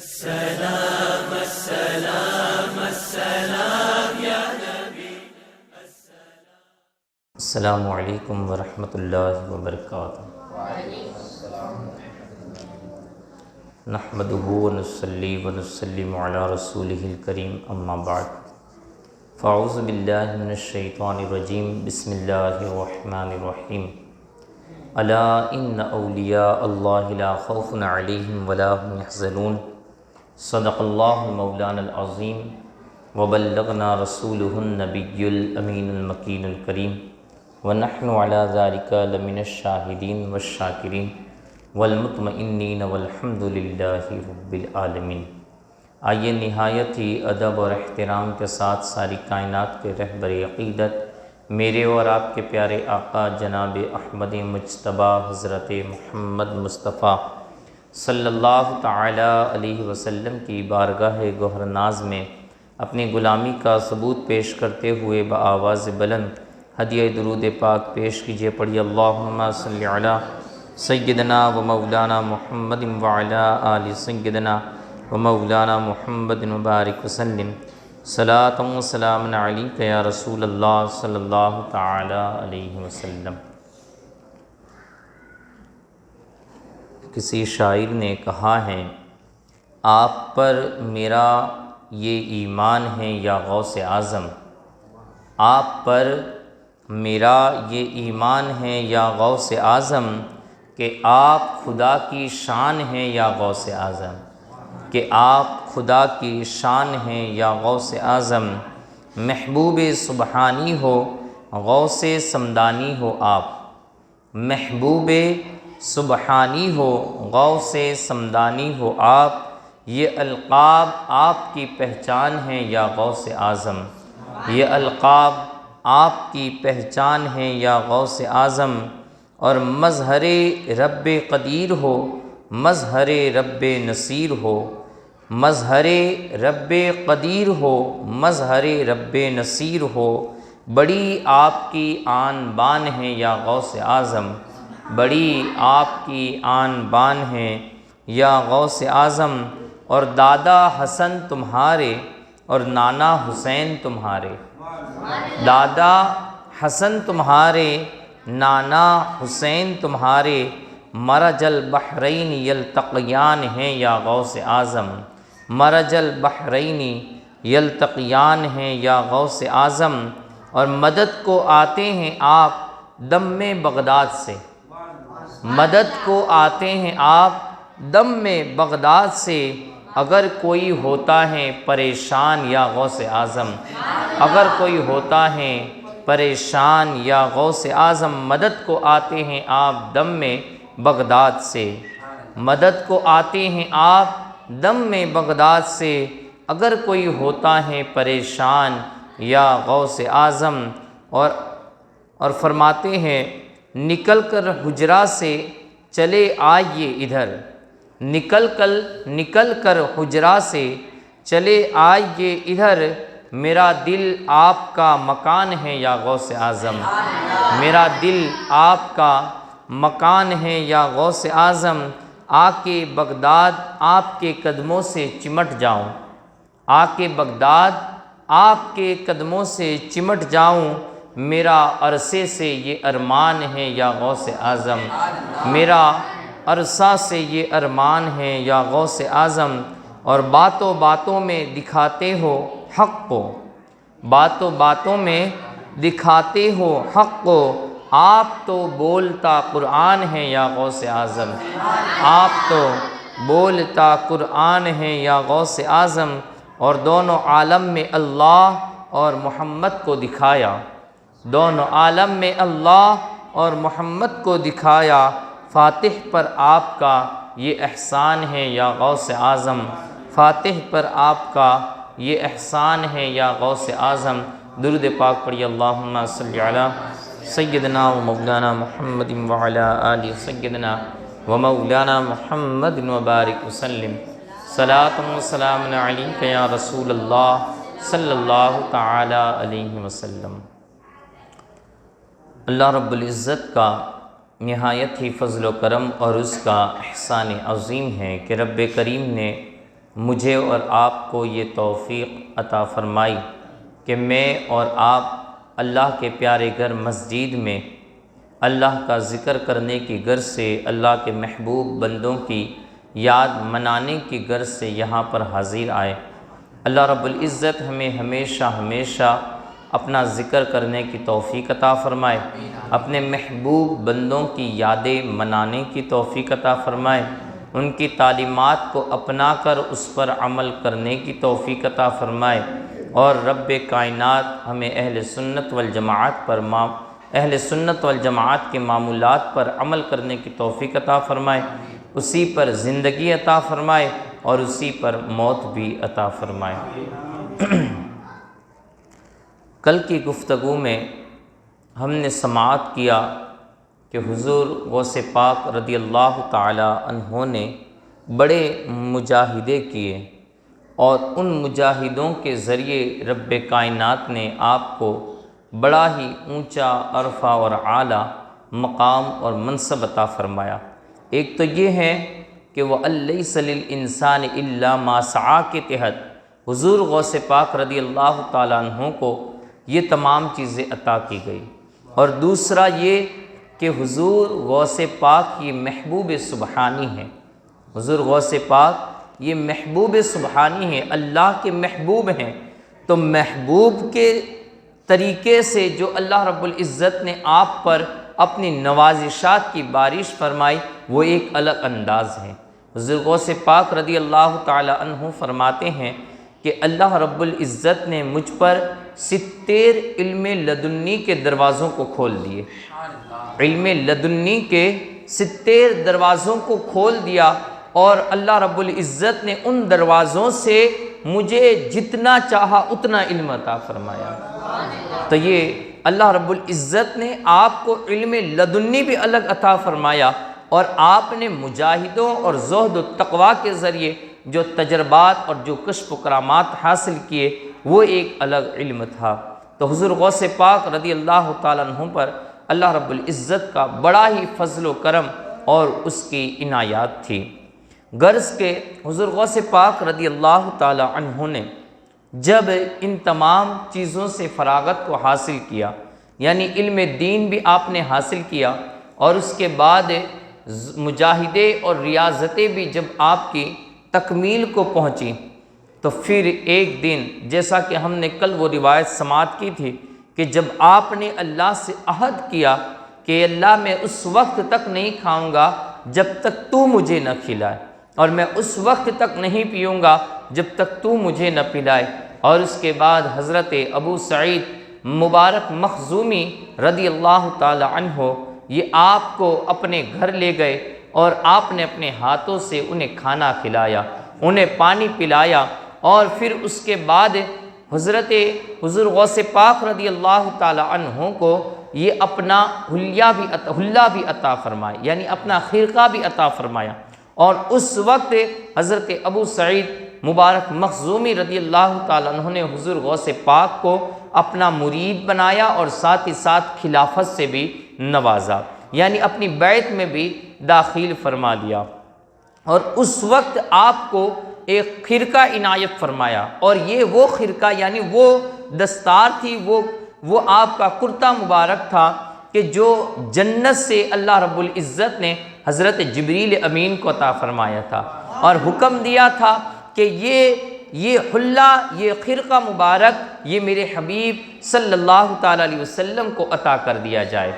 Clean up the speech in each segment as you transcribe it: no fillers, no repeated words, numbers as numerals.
السلام السلام السلام یا نبی. السلام علیکم ورحمۃ اللہ وبرکاتہ. نحمدہ ونصلی ونسلم علی رسولہ الکریم، اما بعد فاعوذ باللہ من الشیطان الرجیم. بسم اللہ الرحمن الرحیم. الا ان اولیاء اللہ لا خوف علیہم ولا هم یحزنون. صدق اللہ مولانا العظیم وبلغنا رسولہ النبی الامین المکین الکریم ونحن علی ذلک لمن الشاہدین والشاکرین والمطمئنین والحمد للہ رب العالمین. آئیے نہایت ہی ادب اور احترام کے ساتھ ساری کائنات کے رہبر عقیدت میرے اور آپ کے پیارے آقا جناب احمد مجتبیٰ حضرت محمد مصطفیٰ صلی اللہ تعالی علیہ وسلم کی بارگاہ گوہر ناز میں اپنی غلامی کا ثبوت پیش کرتے ہوئے بآواز بلند ہدیہ درود پاک پیش کیجیے. پڑھی اللہم صلی علی سیدنا و مولانا محمد وعلی آل سیدنا و مولانا محمد مبارک وسلم. صلاۃ و سلام علیک یا رسول اللہ صلی اللہ تعالی علیہ وسلم. کسی شاعر نے کہا ہے، آپ پر میرا یہ ایمان ہے یا غوث اعظم. آپ پر میرا یہ ایمان ہے یا غوث اعظم کہ آپ خدا کی شان ہیں یا غوث اعظم. کہ آپ خدا کی شان ہیں یا غوث اعظم. محبوب سبحانی ہو غوث سمدانی ہو آپ. محبوب سبحانی ہو غوث سمدانی ہو آپ. یہ القاب آپ کی پہچان ہیں یا غوث اعظم. یہ القاب آپ کی پہچان ہیں یا غوث اعظم. اور مظہر رب قدیر ہو مظہر رب نصیر ہو. مظہر رب قدیر ہو مظہر رب نصیر ہو. بڑی آپ کی آن بان ہے یا غوث اعظم. بڑی آپ کی آن بان ہے یا غوث اعظم. اور دادا حسن تمہارے اور نانا حسین تمہارے. دادا حسن تمہارے نانا حسین تمہارے. مرج البحرین یلتقیان ہیں یا غوث اعظم. مرج البحرین یلتقیان ہیں یا غوث اعظم. اور مدد کو آتے ہیں آپ دم میں بغداد سے. مدد کو آتے ہیں آپ دم میں بغداد سے. اگر کوئی ہوتا ہے پریشان یا غوث اعظم. اگر کوئی ہوتا ہے پریشان یا غوث اعظم. مدد کو آتے ہیں آپ دم میں بغداد سے. مدد کو آتے ہیں آپ دم میں بغداد سے. اگر کوئی ہوتا ہے پریشان یا غوث اعظم. اور فرماتے ہیں نکل کر حجرا سے چلے آئیے ادھر. نکل کر حجرا سے چلے آئیے ادھر. میرا دل آپ کا مکان ہے یا غوث اعظم. میرا دل آپ کا مکان ہے یا غوث اعظم. آ کے بغداد آپ کے قدموں سے چمٹ جاؤں. آ کے بغداد آپ کے قدموں سے چمٹ جاؤں. میرا عرصے سے یہ ارمان ہے یا غوث اعظم. میرا عرصہ سے یہ ارمان ہے یا غوث اعظم. اور باتوں باتوں میں دکھاتے ہو حق کو. باتوں باتوں میں دکھاتے ہو حق کو. آپ تو بولتا قرآن ہے یا غوث اعظم. آپ تو بولتا قرآن ہے یا غوث اعظم. اور دونوں عالم میں اللہ اور محمد کو دکھایا. دونوں عالم میں اللہ اور محمد کو دکھایا. فاتح پر آپ کا یہ احسان ہے یا غوث اعظم. فاتح پر آپ کا یہ احسان ہے یا غوث اعظم. درود پاک پڑھی اللہم صلی علی سیدنا و مولانا محمد وعلی آل سیدنا و مولانا محمد وبارک وسلم. صلاۃ و سلام علیک یا رسول اللہ صلی اللہ تعالی علیہ وسلم. اللہ رب العزت کا نہایت ہی فضل و کرم اور اس کا احسان عظیم ہے کہ رب کریم نے مجھے اور آپ کو یہ توفیق عطا فرمائی کہ میں اور آپ اللہ کے پیارے گھر مسجد میں اللہ کا ذکر کرنے کی غرض سے، اللہ کے محبوب بندوں کی یاد منانے کی غرض سے یہاں پر حاضر آئے۔ اللہ رب العزت ہمیں ہمیشہ ہمیشہ اپنا ذکر کرنے کی توفیق عطا فرمائے، اپنے محبوب بندوں کی یادیں منانے کی توفیق عطا فرمائے، ان کی تعلیمات کو اپنا کر اس پر عمل کرنے کی توفیق عطا فرمائے، اور رب کائنات ہمیں اہل سنت والجماعت کے معمولات پر عمل کرنے کی توفیق عطا فرمائے، اسی پر زندگی عطا فرمائے اور اسی پر موت بھی عطا فرمائے۔ کل کی گفتگو میں ہم نے سماعت کیا کہ حضور غوث پاک رضی اللہ تعالی عنہ نے بڑے مجاہدے کیے، اور ان مجاہدوں کے ذریعے رب کائنات نے آپ کو بڑا ہی اونچا عرفہ اور اعلیٰ مقام اور منصب عطا فرمایا۔ ایک تو یہ ہے کہ وہ لیس للانسان الا ما سعی کے تحت حضور غوث پاک رضی اللہ تعالیٰ عنہ کو یہ تمام چیزیں عطا کی گئی، اور دوسرا یہ کہ حضور غوث پاک یہ محبوب سبحانی ہیں۔ حضور غوث پاک یہ محبوب سبحانی ہیں، اللہ کے محبوب ہیں، تو محبوب کے طریقے سے جو اللہ رب العزت نے آپ پر اپنی نوازشات کی بارش فرمائی وہ ایک الگ انداز ہے۔ حضور غوث پاک رضی اللہ تعالی عنہ فرماتے ہیں کہ اللہ رب العزت نے مجھ پر 70 علم لدنی کے دروازوں کو کھول دیے، علم لدنی کے 70 دروازوں کو کھول دیا، اور اللہ رب العزت نے ان دروازوں سے مجھے جتنا چاہا اتنا علم عطا فرمایا۔ تو یہ اللہ رب العزت نے آپ کو علم لدنی بھی الگ عطا فرمایا، اور آپ نے مجاہدوں اور زہد و تقوی کے ذریعے جو تجربات اور جو کشف و کرامات حاصل کیے وہ ایک الگ علم تھا۔ تو حضور غوث پاک رضی اللہ تعالیٰ عنہ پر اللہ رب العزت کا بڑا ہی فضل و کرم اور اس کی عنایات تھی۔ غرض کہ حضور غوث پاک رضی اللہ تعالیٰ عنہ نے جب ان تمام چیزوں سے فراغت کو حاصل کیا، یعنی علم دین بھی آپ نے حاصل کیا، اور اس کے بعد مجاہدے اور ریاضتیں بھی جب آپ کی تکمیل کو پہنچی، تو پھر ایک دن جیسا کہ ہم نے کل وہ روایت سماعت کی تھی کہ جب آپ نے اللہ سے عہد کیا کہ اللہ میں اس وقت تک نہیں کھاؤں گا جب تک تو مجھے نہ کھلائے، اور میں اس وقت تک نہیں پیوں گا جب تک تو مجھے نہ پلائے، اور اس کے بعد حضرت ابو سعید مبارک مخزومی رضی اللہ تعالی عنہ یہ آپ کو اپنے گھر لے گئے، اور آپ نے اپنے ہاتھوں سے انہیں کھانا کھلایا، انہیں پانی پلایا، اور پھر اس کے بعد حضور غوث پاک رضی اللہ تعالی عنہ کو یہ اپنا حلیہ بھی عطا فرمایا، یعنی اپنا خرقہ بھی عطا فرمایا، اور اس وقت حضرت ابو سعید مبارک مخزومی رضی اللہ تعالیٰ عنہ نے حضور غوث پاک کو اپنا مرید بنایا، اور ساتھ ہی ساتھ خلافت سے بھی نوازا، یعنی اپنی بیعت میں بھی داخل فرما لیا، اور اس وقت آپ کو ایک خرقہ عنایت فرمایا، اور یہ وہ خرقہ یعنی وہ دستار تھی، وہ آپ کا کرتا مبارک تھا کہ جو جنت سے اللہ رب العزت نے حضرت جبریل امین کو عطا فرمایا تھا، اور حکم دیا تھا کہ یہ حلہ، یہ خرقہ مبارک یہ میرے حبیب صلی اللہ تعالیٰ علیہ وسلم کو عطا کر دیا جائے۔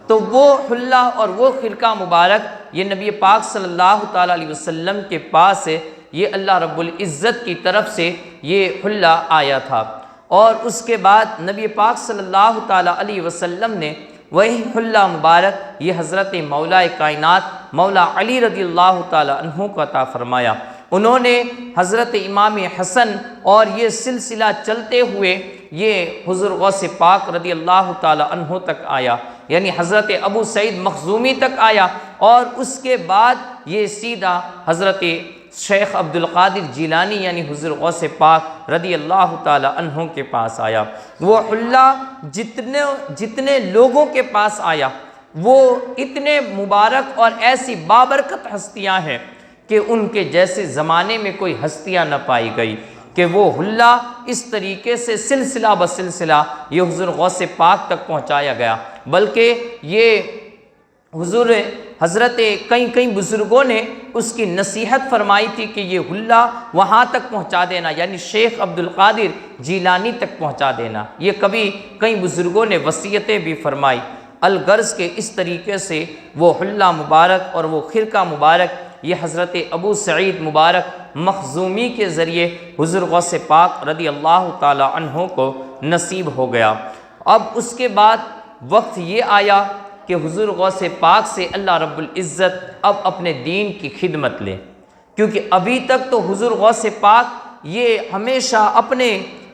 تو وہ حلہ اور وہ خرقہ مبارک یہ نبی پاک صلی اللہ تعالیٰ علیہ وسلم کے پاس یہ اللہ رب العزت کی طرف سے یہ حلہ آیا تھا، اور اس کے بعد نبی پاک صلی اللہ تعالیٰ علیہ وسلم نے وہی حلہ مبارک یہ حضرت مولا کائنات مولا علی رضی اللہ تعالیٰ عنہ کو عطا فرمایا۔ انہوں نے حضرت امام حسن اور یہ سلسلہ چلتے ہوئے یہ حضور غوث پاک رضی اللہ تعالیٰ عنہ تک آیا، یعنی حضرت ابو سعید مخزومی تک آیا، اور اس کے بعد یہ سیدھا حضرت شیخ عبد القادر جیلانی یعنی حضور غوث پاک رضی اللہ تعالیٰ عنہ کے پاس آیا۔ وہ حلہ جتنے لوگوں کے پاس آیا وہ اتنے مبارک اور ایسی بابرکت ہستیاں ہیں کہ ان کے جیسے زمانے میں کوئی ہستیاں نہ پائی گئی کہ وہ حلہ اس طریقے سے سلسلہ بسلسلہ یہ حضور غوث پاک تک پہنچایا گیا، بلکہ یہ حضور حضرت کئی بزرگوں نے اس کی نصیحت فرمائی تھی کہ یہ حلہ وہاں تک پہنچا دینا، یعنی شیخ عبد القادر جیلانی تک پہنچا دینا۔ یہ کئی بزرگوں نے وصیتیں بھی فرمائی، الغرض کے اس طریقے سے وہ حلہ مبارک اور وہ خرقہ مبارک یہ حضرت ابو سعید مبارک مخزومی کے ذریعے حضور غوث پاک رضی اللہ تعالی عنہ کو نصیب ہو گیا۔ اب اس کے بعد وقت یہ آیا کہ حضور غوث پاک سے اللہ رب العزت اب اپنے دین کی خدمت لے، کیونکہ ابھی تک تو حضور غوث پاک یہ ہمیشہ اپنے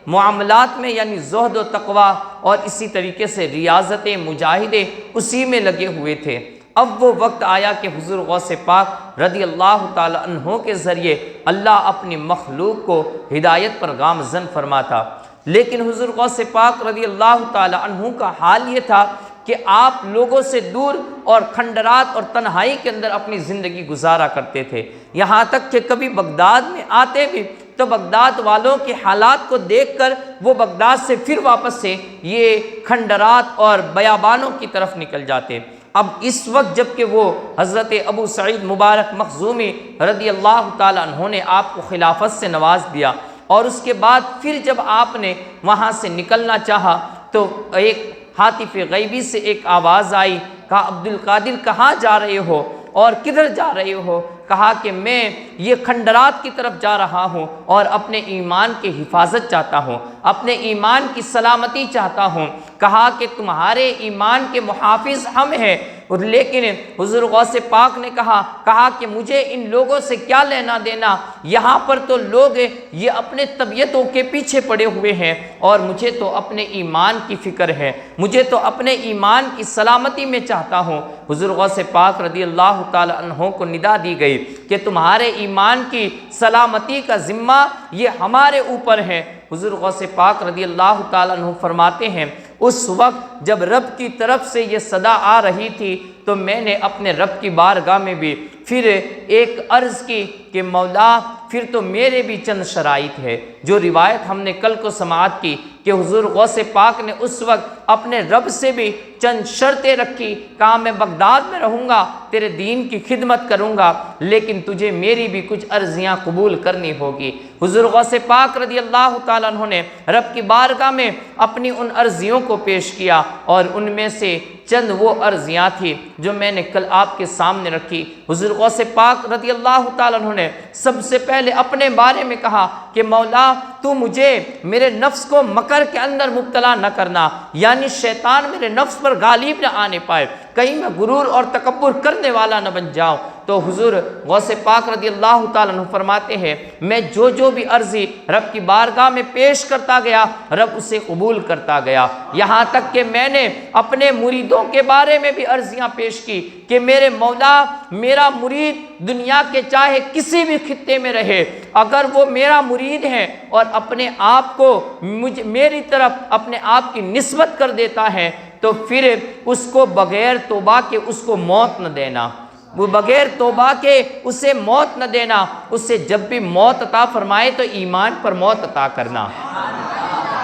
معاملات میں یعنی زہد و تقوی اور اسی طریقے سے ریاضت مجاہدے اسی میں لگے ہوئے تھے۔ اب وہ وقت آیا کہ حضور غوث پاک رضی اللہ تعالی عنہ کے ذریعے اللہ اپنی مخلوق کو ہدایت پر گامزن فرماتا، لیکن حضور غوث پاک رضی اللہ تعالی عنہ کا حال یہ تھا کہ آپ لوگوں سے دور اور کھنڈرات اور تنہائی کے اندر اپنی زندگی گزارا کرتے تھے، یہاں تک کہ کبھی بغداد میں آتے بھی تو بغداد والوں کے حالات کو دیکھ کر وہ بغداد سے پھر واپس سے یہ کھنڈرات اور بیابانوں کی طرف نکل جاتے۔ اب اس وقت جب کہ وہ حضرت ابو سعید مبارک مخزومی رضی اللہ تعالیٰ عنہ نے آپ کو خلافت سے نواز دیا، اور اس کے بعد پھر جب آپ نے وہاں سے نکلنا چاہا تو ایک ہاتف غیبی سے ایک آواز آئی، کہا عبد القادر کہاں جا رہے ہو اور کدھر جا رہے ہو؟ کہا کہ میں یہ کھنڈرات کی طرف جا رہا ہوں اور اپنے ایمان کی حفاظت چاہتا ہوں، اپنے ایمان کی سلامتی چاہتا ہوں۔ کہا کہ تمہارے ایمان کے محافظ ہم ہیں، لیکن حضور غوث پاک نے کہا کہ مجھے ان لوگوں سے کیا لینا دینا، یہاں پر تو لوگ یہ اپنے طبیعتوں کے پیچھے پڑے ہوئے ہیں اور مجھے تو اپنے ایمان کی فکر ہے، مجھے تو اپنے ایمان کی سلامتی میں چاہتا ہوں۔ حضور غوث پاک رضی اللہ تعالی عنہ کو ندا دی گئی کہ تمہارے ایمان کی سلامتی کا ذمہ یہ ہمارے اوپر ہے۔ حضور غوث پاک رضی اللہ تعالیٰ عنہ فرماتے ہیں اس وقت جب رب کی طرف سے یہ صدا آ رہی تھی تو میں نے اپنے رب کی بارگاہ میں بھی پھر ایک عرض کی کہ مولا پھر تو میرے بھی چند شرائط ہے، جو روایت ہم نے کل کو سماعت کی کہ حضور غوث پاک نے اس وقت اپنے رب سے بھی چند شرطیں رکھی، کہا میں بغداد میں رہوں گا، تیرے دین کی خدمت کروں گا، لیکن تجھے میری بھی کچھ عرضیاں قبول کرنی ہوگی۔ حضور غوث پاک رضی اللہ تعالیٰ عنہ نے رب کی بارگاہ میں اپنی ان عرضیوں کو پیش کیا، اور ان میں سے چند وہ عرضیاں تھی جو میں نے کل آپ کے سامنے رکھی۔ حضور غوث پاک رضی اللہ تعالیٰ عنہ نے سب سے پہلے اپنے بارے میں کہا کہ مولا تو مجھے میرے نفس کو مکر کے اندر مبتلا نہ کرنا، یعنی شیطان میرے نفس پر غالب نہ آنے پائے، کہیں میں غرور اور تکبر کرنے والا نہ بن جاؤں۔ تو حضور غوث پاک رضی اللہ تعالیٰ عنہ فرماتے ہیں میں جو بھی عرضی رب کی بارگاہ میں پیش کرتا گیا رب اسے قبول کرتا گیا، یہاں تک کہ میں نے اپنے مریدوں کے بارے میں بھی عرضیاں پیش کی کہ میرے مولا میرا مرید دنیا کے چاہے کسی بھی خطے میں رہے، اگر وہ میرا مرید ہے اور اپنے آپ کو میری طرف اپنے آپ کی نسبت کر دیتا ہے تو پھر اس کو بغیر توبہ کے اس کو موت نہ دینا، وہ بغیر توبہ کے اسے موت نہ دینا، اسے جب بھی موت عطا فرمائے تو ایمان پر موت عطا کرنا،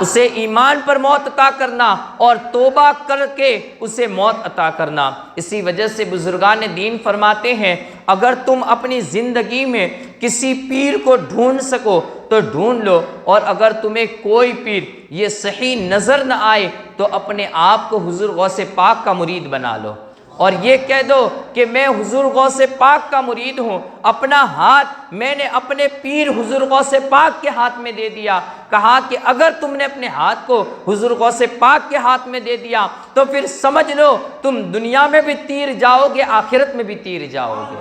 اسے ایمان پر موت عطا کرنا اور توبہ کر کے اسے موت عطا کرنا۔ اسی وجہ سے بزرگان دین فرماتے ہیں اگر تم اپنی زندگی میں کسی پیر کو ڈھونڈ سکو تو ڈھونڈ لو، اور اگر تمہیں کوئی پیر یہ صحیح نظر نہ آئے تو اپنے آپ کو حضور غوث پاک کا مرید بنا لو، اور یہ کہہ دو کہ میں حضور غوث پاک کا مرید ہوں، اپنا ہاتھ میں نے اپنے پیر حضور غوث پاک کے ہاتھ میں دے دیا۔ کہا کہ اگر تم نے اپنے ہاتھ کو حضور غوث پاک کے ہاتھ میں دے دیا تو پھر سمجھ لو تم دنیا میں بھی تیر جاؤ گے، آخرت میں بھی تیر جاؤ گے۔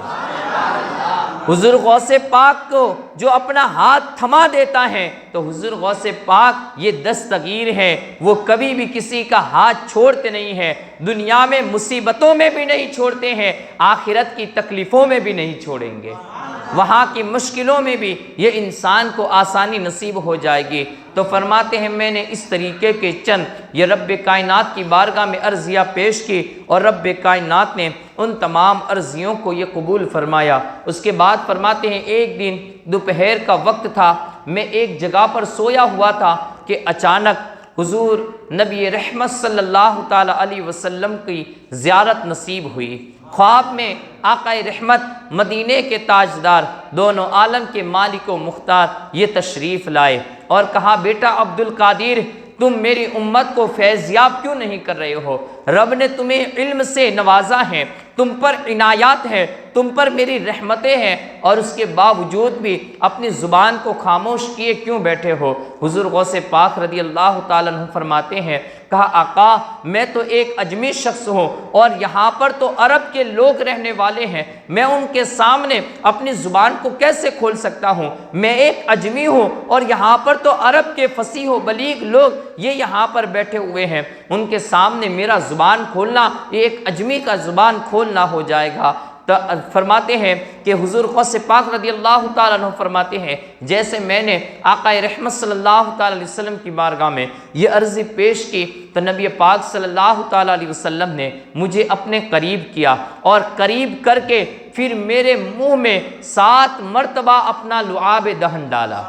حضور غوث پاک کو جو اپنا ہاتھ تھما دیتا ہے تو حضور غوث پاک یہ دستگیر ہے، وہ کبھی بھی کسی کا ہاتھ چھوڑتے نہیں ہیں، دنیا میں مصیبتوں میں بھی نہیں چھوڑتے ہیں، آخرت کی تکلیفوں میں بھی نہیں چھوڑیں گے۔ وہاں کی مشکلوں میں بھی یہ انسان کو آسانی نصیب ہو جائے گی۔ تو فرماتے ہیں میں نے اس طریقے کے چند یہ رب کائنات کی بارگاہ میں عرضیہ پیش کی اور رب کائنات نے ان تمام عرضیوں کو یہ قبول فرمایا۔ اس کے بعد فرماتے ہیں ایک دن دوپہر کا وقت تھا، میں ایک جگہ پر سویا ہوا تھا کہ اچانک حضور نبی رحمت صلی اللہ تعالی علیہ وسلم کی زیارت نصیب ہوئی۔ خواب میں آقا رحمت مدینے کے تاجدار دونوں عالم کے مالک و مختار یہ تشریف لائے اور کہا بیٹا عبد القادر تم میری امت کو فیضیاب کیوں نہیں کر رہے ہو؟ رب نے تمہیں علم سے نوازا ہے، تم پر عنایات ہے، تم پر میری رحمتیں ہیں، اور اس کے باوجود بھی اپنی زبان کو خاموش کیے کیوں بیٹھے ہو؟ حضور غوث پاک رضی اللہ تعالیٰ عنہ فرماتے ہیں کہا آقا میں تو ایک اجمی شخص ہوں اور یہاں پر تو عرب کے لوگ رہنے والے ہیں، میں ان کے سامنے اپنی زبان کو کیسے کھول سکتا ہوں؟ میں ایک اجمی ہوں اور یہاں پر تو عرب کے فصیح و بلیغ لوگ یہ یہاں پر بیٹھے ہوئے ہیں، ان کے سامنے میرا زبان کھولنا یہ ایک اجمی کا زبان کھولنا ہو جائے گا۔ فرماتے ہیں کہ حضور غوث پاک رضی اللہ تعالیٰ عنہ فرماتے ہیں جیسے میں نے آقا رحمت صلی اللہ تعالیٰ علیہ وسلم کی بارگاہ میں یہ عرضی پیش کی تو نبی پاک صلی اللہ تعالیٰ علیہ وسلم نے مجھے اپنے قریب کیا اور قریب کر کے پھر میرے منہ میں 7 مرتبہ اپنا لعاب دہن ڈالا،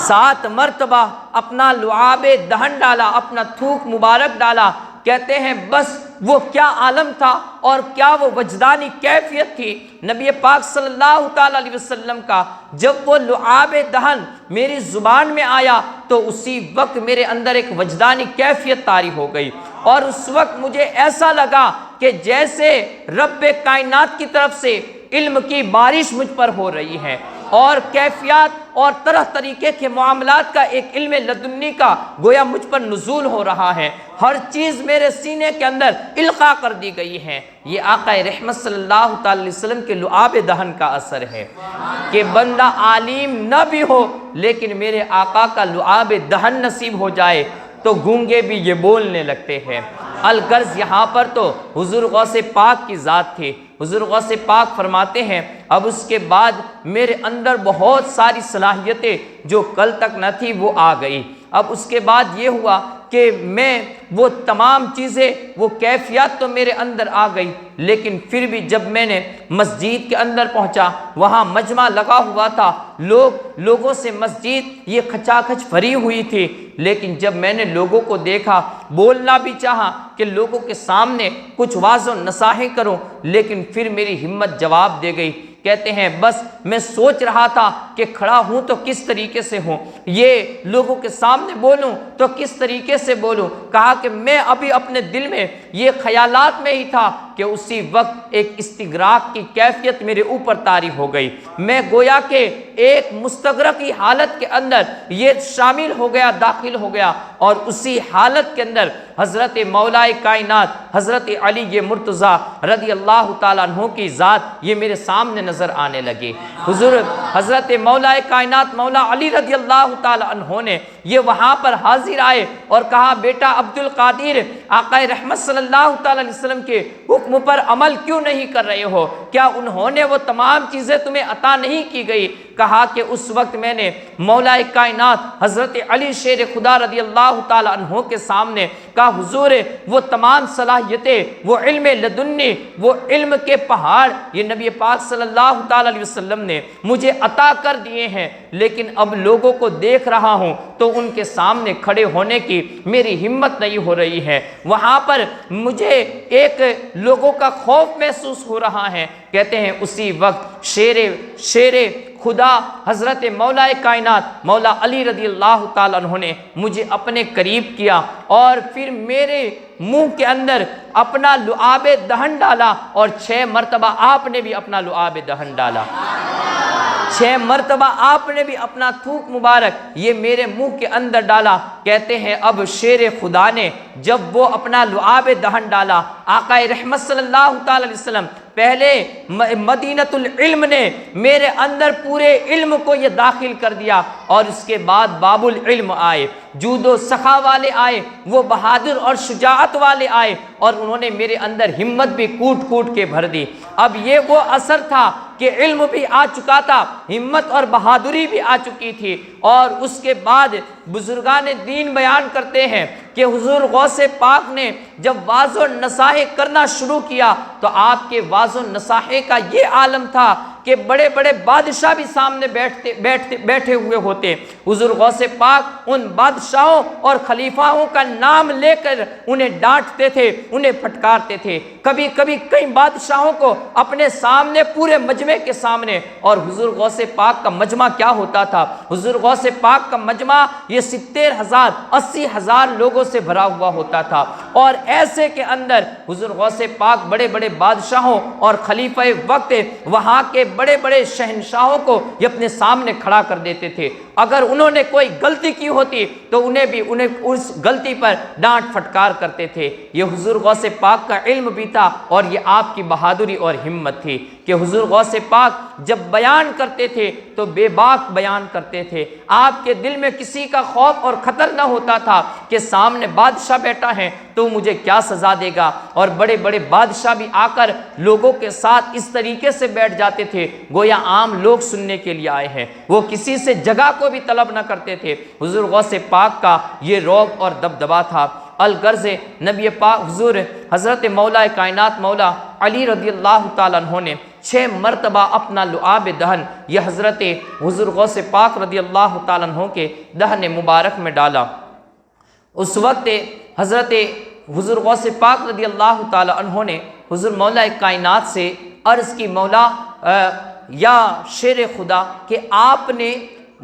7 مرتبہ اپنا لعاب دہن ڈالا، اپنا تھوک مبارک ڈالا۔ کہتے ہیں بس وہ کیا عالم تھا اور کیا وہ وجدانی کیفیت تھی نبی پاک صلی اللہ تعالیٰ علیہ وسلم کا، جب وہ لعاب دہن میری زبان میں آیا تو اسی وقت میرے اندر ایک وجدانی کیفیت طاری ہو گئی، اور اس وقت مجھے ایسا لگا کہ جیسے رب کائنات کی طرف سے علم کی بارش مجھ پر ہو رہی ہے، اور کیفیات اور طرح طریقے کے معاملات کا ایک علم لدنی کا گویا مجھ پر نزول ہو رہا ہے، ہر چیز میرے سینے کے اندر القاء کر دی گئی ہے۔ یہ آقا رحمت صلی اللہ تعالی علیہ وسلم کے لعاب دہن کا اثر ہے کہ بندہ عالم نہ بھی ہو لیکن میرے آقا کا لعاب دہن نصیب ہو جائے تو گونگے بھی یہ بولنے لگتے ہیں۔ الغرض یہاں پر تو حضور غوث پاک کی ذات تھی۔ حضور غوث پاک فرماتے ہیں اب اس کے بعد میرے اندر بہت ساری صلاحیتیں جو کل تک نہ تھی وہ آ گئی۔ اب اس کے بعد یہ ہوا کہ میں وہ تمام چیزیں وہ کیفیات تو میرے اندر آ گئی، لیکن پھر بھی جب میں نے مسجد کے اندر پہنچا وہاں مجمع لگا ہوا تھا، لوگوں سے مسجد یہ کھچا کھچ بھری ہوئی تھی، لیکن جب میں نے لوگوں کو دیکھا بولنا بھی چاہا کہ لوگوں کے سامنے کچھ واضح و نصاحیں کروں، لیکن پھر میری ہمت جواب دے گئی۔ کہتے ہیں بس میں سوچ رہا تھا کہ کھڑا ہوں تو کس طریقے سے ہوں، یہ لوگوں کے سامنے بولوں تو کس طریقے سے بولوں۔ کہا کہ میں ابھی اپنے دل میں یہ خیالات میں ہی تھا کہ اسی وقت ایک استغراق کی کیفیت میرے اوپر طاری ہو گئی، میں گویا کہ ایک مستغرق کی حالت کے اندر یہ شامل ہو گیا، داخل ہو گیا، اور اسی حالت کے اندر حضرت مولا کائنات حضرت علی مرتضیٰ رضی اللہ تعالیٰ عنہ کی ذات یہ میرے سامنے نظر آنے لگی۔ حضور حضرت مولا کائنات مولا علی رضی اللہ تعالیٰ عنہ نے یہ وہاں پر حاضر آئے اور کہا بیٹا عبد القادر آقا رحمت صلی اللہ تعالیٰ علیہ وسلم کے حکم پر عمل کیوں نہیں کر رہے ہو؟ کیا انہوں نے وہ تمام چیزیں تمہیں عطا نہیں کی گئی؟ کہا کہ اس وقت میں نے مولا کائنات حضرت علی شیر خدا رضی اللہ تعالیٰ عنہ کے سامنے کہا حضور وہ تمام صلاحیتیں وہ علم لدنی وہ علم کے پہاڑ یہ نبی پاک صلی اللہ تعالیٰ علیہ وسلم نے مجھے عطا کر دیے ہیں، لیکن اب لوگوں کو دیکھ رہا ہوں تو ان کے سامنے کھڑے ہونے کی میری ہمت نہیں ہو رہی ہے، وہاں پر مجھے ایک لوگوں کا خوف محسوس ہو رہا ہے۔ کہتے ہیں اسی وقت شیر خدا حضرت مولا کائنات مولا علی رضی اللہ تعالیٰ عنہ نے مجھے اپنے قریب کیا اور پھر میرے منہ کے اندر اپنا لعاب دہن ڈالا، اور 6 مرتبہ آپ نے بھی اپنا لعاب دہن ڈالا، 6 مرتبہ آپ نے بھی اپنا تھوک مبارک یہ میرے منہ کے اندر ڈالا۔ کہتے ہیں اب شیر خدا نے جب وہ اپنا لعاب دہن ڈالا آقا رحمت صلی اللہ تعالی علیہ وسلم پہلے مدینۃ العلم نے میرے اندر پورے علم کو یہ داخل کر دیا، اور اس کے بعد باب العلم آئے، جود و سخا والے آئے، وہ بہادر اور شجاعت والے آئے، اور انہوں نے میرے اندر ہمت بھی کوٹ کوٹ کے بھر دی۔ اب یہ وہ اثر تھا کہ علم بھی آ چکا تھا، ہمت اور بہادری بھی آ چکی تھی، اور اس کے بعد بزرگان دین بیان کرتے ہیں کہ حضور غوث پاک نے جب واضح و نصاحہ کرنا شروع کیا تو آپ کے واضح و نصاحہ کا یہ عالم تھا کہ بڑے بڑے بادشاہ بھی سامنے بیٹھے ہوئے ہوتے، حضور غوث پاک ان بادشاہوں اور خلیفاؤں کا نام لے کر انہیں ڈانٹتے تھے، انہیں پھٹکارتے تھے، کبھی کبھی کئی بادشاہوں کو اپنے سامنے پورے مجمع کے سامنے۔ اور حضور غوث پاک کا مجمع کیا ہوتا تھا؟ حضور غوث پاک کا مجمع یہ 70,000 80,000 لوگوں سے بھرا ہوا ہوتا تھا، اور ایسے کے اندر حضور غوث پاک بڑے بڑے بادشاہوں اور خلیفہ وقت وہاں کے بڑے بڑے شہنشاہوں کو یہ اپنے سامنے کھڑا کر دیتے تھے۔ اگر انہوں نے کوئی غلطی کی ہوتی تو انہیں اس غلطی پر ڈانٹ پھٹکار کرتے تھے۔ یہ حضور غوث پاک کا علم بھی تھا، اور یہ آپ کی بہادری اور ہمت تھی کہ حضور غوث پاک جب بیان کرتے تھے تو بے باک بیان کرتے تھے۔ آپ کے دل میں کسی کا خوف اور خطر نہ ہوتا تھا کہ سامنے بادشاہ بیٹھا ہے تو مجھے کیا سزا دے گا، اور بڑے بڑے بادشاہ بھی آ کر لوگوں کے ساتھ اس طریقے سے بیٹھ جاتے تھے گویا عام لوگ سننے کے لیے آئے ہیں، وہ کسی سے جگہ کو بھی طلب نہ کرتے تھے۔ حضور غوث پاک کا یہ رعب اور دبدبا تھا۔ الغرض نبی پاک حضور حضرت مولا کائنات مولا علی رضی اللہ تعالیٰ عنہ نے 6 مرتبہ اپنا لعاب دہن یہ حضرت حضور غوث پاک رضی اللہ تعالیٰ عنہ کے دہن مبارک میں ڈالا۔ اس وقت حضرت حضور غوث پاک رضی اللہ تعالیٰ عنہ نے حضور مولا کائنات سے عرض کی، مولا یا شیر خدا کہ آپ نے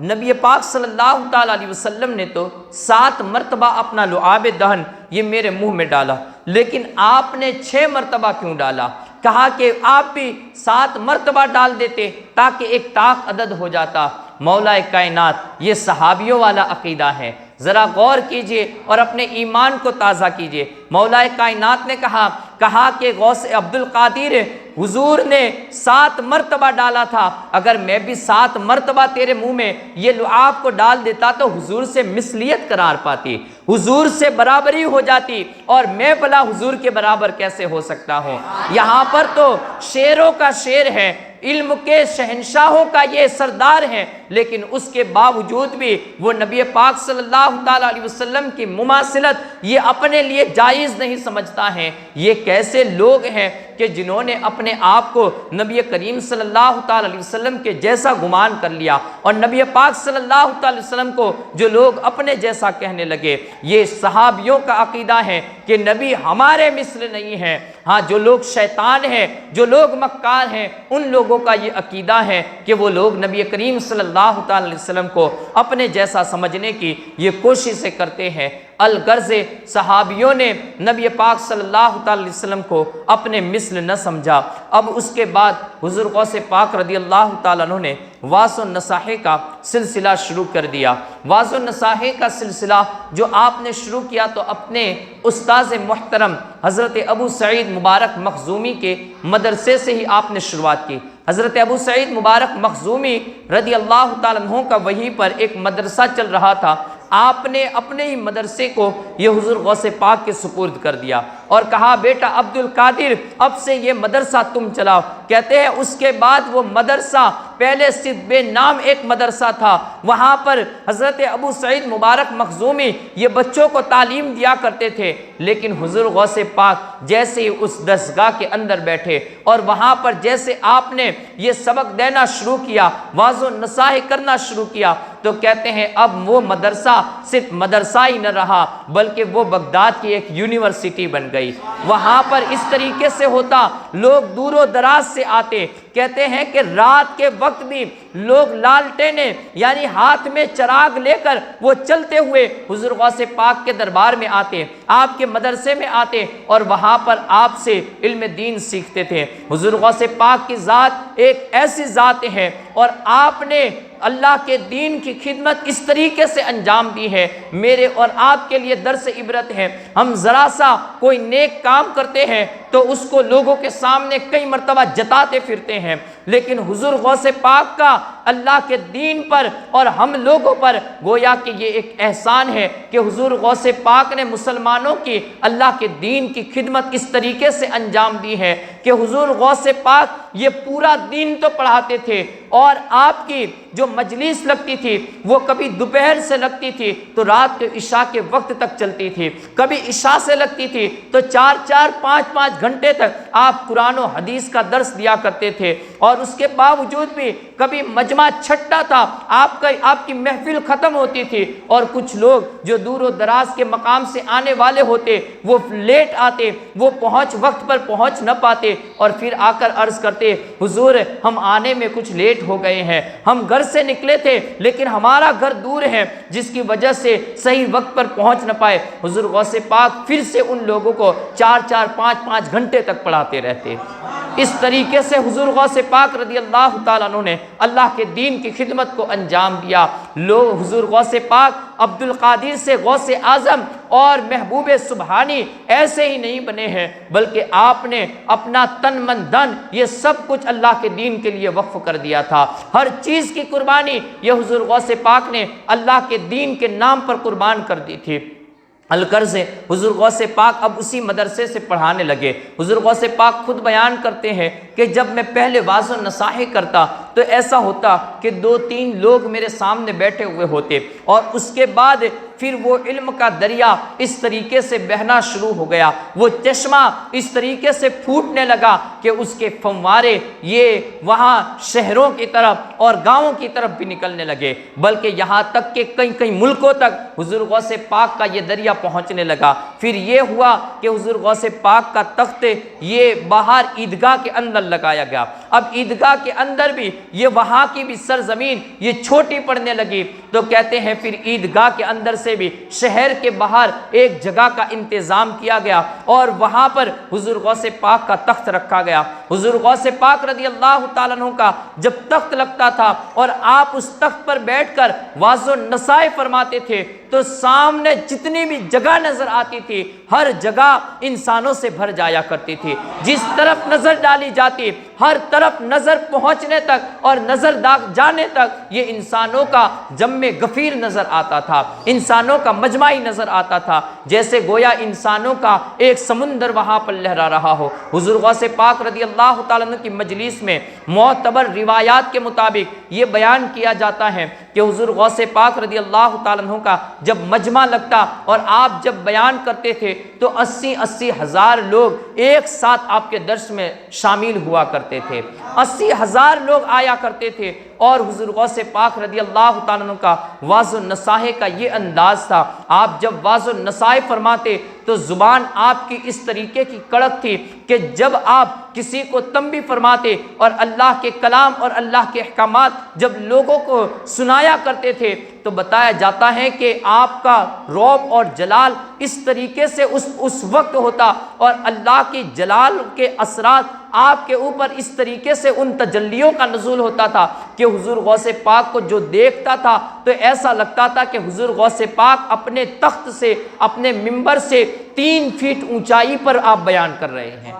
نبی پاک صلی اللہ تعالیٰ علیہ وسلم نے تو 7 مرتبہ اپنا لعاب دہن یہ میرے منہ میں ڈالا، لیکن آپ نے 6 مرتبہ کیوں ڈالا؟ کہا کہ آپ بھی 7 مرتبہ ڈال دیتے تاکہ ایک طاق عدد ہو جاتا۔ مولا کائنات یہ صحابیوں والا عقیدہ ہے، ذرا غور کیجئے اور اپنے ایمان کو تازہ کیجئے۔ مولا کائنات نے کہا کہ غوث عبد القادر حضور نے 7 مرتبہ ڈالا تھا، اگر میں بھی 7 مرتبہ تیرے منہ میں یہ لعاب کو ڈال دیتا تو حضور سے مثلیت قرار پاتی، حضور سے برابری ہو جاتی، اور میں بھلا حضور کے برابر کیسے ہو سکتا ہوں؟ یہاں پر تو شیروں کا شیر ہے، علم کے شہنشاہوں کا یہ سردار ہے، لیکن اس کے باوجود بھی وہ نبی پاک صلی اللہ تعالیٰ علیہ وسلم کی مماثلت یہ اپنے لیے جائز نہیں سمجھتا ہے۔ یہ کیسے لوگ ہیں کہ جنہوں نے اپنے آپ کو نبی کریم صلی اللہ تعالیٰ علیہ وسلم کے جیسا گمان کر لیا، اور نبی پاک صلی اللہ تعالیٰ علیہ وسلم کو جو لوگ اپنے جیسا کہنے لگے۔ یہ صحابیوں کا عقیدہ ہے کہ نبی ہمارے مثل نہیں ہے۔ ہاں، جو لوگ شیطان ہیں، جو لوگ مکار ہیں، ان لوگوں کا یہ عقیدہ ہے کہ وہ لوگ نبی کریم صلی اللہ تعالیٰ علیہ وسلم کو اپنے جیسا سمجھنے کی یہ کوششیں کرتے ہیں۔ الغرض صحابیوں نے نبی پاک صلی اللہ تعالیٰ علیہ وسلم کو اپنے مثل نہ سمجھا۔ اب اس کے بعد حضور غوث پاک رضی اللہ تعالیٰ عنہ نے واضح النصاحہ کا سلسلہ شروع کر دیا۔ واضح النصاحہ کا سلسلہ جو آپ نے شروع کیا تو اپنے استاذ محترم حضرت ابو سعید مبارک مخزومی کے مدرسے سے ہی آپ نے شروعات کی۔ حضرت ابو سعید مبارک مخزومی رضی اللہ تعالیٰ عنہ کا وہیں پر ایک مدرسہ چل رہا تھا، آپ نے اپنے ہی مدرسے کو یہ حضور غوث پاک کے سپرد کر دیا اور کہا بیٹا عبد القادر اب سے یہ مدرسہ تم چلاؤ۔ کہتے ہیں اس کے بعد وہ مدرسہ پہلے صرف بے نام ایک مدرسہ تھا، وہاں پر حضرت ابو سعید مبارک مخزومی یہ بچوں کو تعلیم دیا کرتے تھے، لیکن حضور غوث پاک جیسے ہی اس درسگاہ کے اندر بیٹھے اور وہاں پر جیسے آپ نے یہ سبق دینا شروع کیا، واضح نصاحہ کرنا شروع کیا، تو کہتے ہیں اب وہ مدرسہ صرف مدرسہ ہی نہ رہا بلکہ وہ بغداد کی ایک یونیورسٹی بن گئی۔ وہاں پر اس طریقے سے ہوتا، لوگ دور و دراز سے آتے، کہتے ہیں کہ رات کے وقت بھی لوگ لالٹینیں یعنی ہاتھ میں چراغ لے کر وہ چلتے ہوئے حضور غوث پاک کے دربار میں آتے، آپ کے مدرسے میں آتے اور وہاں پر آپ سے علم دین سیکھتے تھے۔ حضور غوث پاک کی ذات ایک ایسی ذات ہے اور آپ نے اللہ کے دین کی خدمت اس طریقے سے انجام دی ہے، میرے اور آپ کے لیے درس عبرت ہے۔ ہم ذرا سا کوئی نیک کام کرتے ہیں تو اس کو لوگوں کے سامنے کئی مرتبہ جتاتے پھرتے ہیں، لیکن حضور غوث پاک کا اللہ کے دین پر اور ہم لوگوں پر گویا کہ یہ ایک احسان ہے کہ حضور غوث پاک نے مسلمانوں کی اللہ کے دین کی خدمت اس طریقے سے انجام دی ہے کہ حضور غوث پاک یہ پورا دین تو پڑھاتے تھے، اور آپ کی جو مجلس لگتی تھی وہ کبھی دوپہر سے لگتی تھی تو رات کے عشاء کے وقت تک چلتی تھی، کبھی عشاء سے لگتی تھی تو 4-5 گھنٹے تک آپ قرآن و حدیث کا درس دیا کرتے تھے، اور اس کے باوجود بھی کبھی مجمع چھٹا تھا، آپ کی محفل ختم ہوتی تھی اور کچھ لوگ جو دور و دراز کے مقام سے آنے والے ہوتے وہ لیٹ آتے، وہ وقت پر پہنچ نہ پاتے، اور پھر آ کر عرض کرتے حضور ہم آنے میں کچھ لیٹ ہو گئے ہیں، ہم گھر سے نکلے تھے لیکن ہمارا گھر دور ہے جس کی وجہ سے صحیح وقت پر پہنچ نہ پائے۔ حضور غوث پاک پھر سے ان لوگوں کو 4-5 گھنٹے تک پڑھاتے رہتے۔ اس طریقے سے حضور غوث پاک رضی اللہ تعالیٰ عنہ نے اللہ کے دین کی خدمت کو انجام دیا۔ حضور غوث پاک عبد القادر سے غوث اعظم اور محبوب سبحانی ایسے ہی نہیں بنے ہیں، بلکہ آپ نے اپنا تن من دھن یہ سب کچھ اللہ کے دین کے لیے وقف کر دیا تھا۔ ہر چیز کی قربانی یہ حضور غوث پاک نے اللہ کے دین کے نام پر قربان کر دی تھی۔ القرض حضور غوث پاک اب اسی مدرسے سے پڑھانے لگے۔ حضور غوث پاک خود بیان کرتے ہیں کہ جب میں پہلے واعظ و نصاحی کرتا تو ایسا ہوتا کہ 2-3 لوگ میرے سامنے بیٹھے ہوئے ہوتے، اور اس کے بعد پھر وہ علم کا دریا اس طریقے سے بہنا شروع ہو گیا، وہ چشمہ اس طریقے سے پھوٹنے لگا کہ اس کے فوارے یہ وہاں شہروں کی طرف اور گاؤں کی طرف بھی نکلنے لگے، بلکہ یہاں تک کہ کئی ملکوں تک حضور غوث پاک کا یہ دریا پہنچنے لگا۔ پھر یہ ہوا کہ حضور غوث پاک کا تخت یہ باہر عیدگاہ کے اندر لگایا گیا۔ اب عیدگاہ کے اندر بھی یہ وہاں کی بھی سرزمین یہ چھوٹی پڑنے لگی، تو کہتے ہیں پھر عیدگاہ کے اندر سے بھی شہر کے باہر ایک جگہ کا انتظام کیا گیا اور وہاں پر حضور غوث پاک کا تخت رکھا گیا۔ حضور غوث پاک رضی اللہ تعالیٰ عنہ کا جب تخت لگتا تھا اور آپ اس تخت پر بیٹھ کر واعظ و نصاحت فرماتے تھے تو سامنے جتنی بھی جگہ نظر آتی تھی ہر جگہ انسانوں سے بھر جایا کرتی تھی۔ جس طرف نظر ڈالی جاتی ہر طرف نظر پہنچنے تک اور نظر جانے تک یہ انسانوں کا جمع غفیر نظر آتا تھا، انسانوں کا مجمعی نظر آتا تھا، جیسے گویا انسانوں کا ایک سمندر وہاں پر لہرا رہا ہو۔ حضور غوث پاک رضی اللہ تعالیٰ عنہ کی مجلس میں معتبر روایات کے مطابق یہ بیان کیا جاتا ہے کہ حضور غوث پاک رضی اللہ تعالیٰ عنہ کا جب مجمع لگتا اور آپ جب بیان کرتے تھے تو 80 ہزار لوگ ایک ساتھ آپ کے درس میں شامل ہوا کرتے تھے، 80 ہزار لوگ آیا کرتے تھے، اور حضور غوث پاک رضی اللہ تعالیٰ عنہ کا واعظ و نصاحت کا یہ انداز تھا، آپ جب واعظ و نصاحت فرماتے تو زبان آپ کی اس طریقے کی کڑک تھی کہ جب آپ کسی کو تنبیہ فرماتے اور اللہ کے کلام اور اللہ کے احکامات جب لوگوں کو سنایا کرتے تھے تو بتایا جاتا ہے کہ آپ کا رعب اور جلال اس طریقے سے اس وقت ہوتا اور اللہ کی جلال کے اثرات آپ کے اوپر اس طریقے سے ان تجلیوں کا نزول ہوتا تھا کہ حضور غوث پاک کو جو دیکھتا تھا تو ایسا لگتا تھا کہ حضور غوث پاک اپنے تخت سے اپنے منبر سے 3 فیٹ اونچائی پر آپ بیان کر رہے ہیں،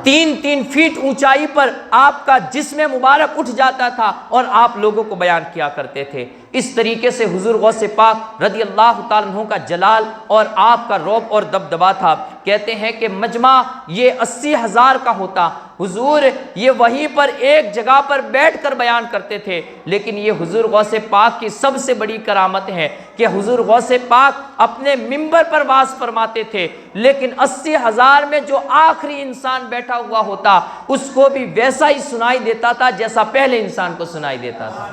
3 فیٹ اونچائی پر آپ کا جسم مبارک اٹھ جاتا تھا اور آپ لوگوں کو بیان کیا کرتے تھے۔ اس طریقے سے حضور غوث پاک رضی اللہ تعالیٰ عنہ کا جلال اور آپ کا رعب اور دبدبا تھا۔ کہتے ہیں کہ مجمع یہ 80 ہزار کا ہوتا، حضور یہ وہیں پر ایک جگہ پر بیٹھ کر بیان کرتے تھے، لیکن یہ حضور غوث پاک کی سب سے بڑی کرامت ہے کہ حضور غوث پاک اپنے منبر پر واعظ فرماتے تھے، لیکن 80 ہزار میں جو آخری انسان بیٹھا ہوا ہوتا اس کو بھی ویسا ہی سنائی دیتا تھا جیسا پہلے انسان کو سنائی دیتا تھا،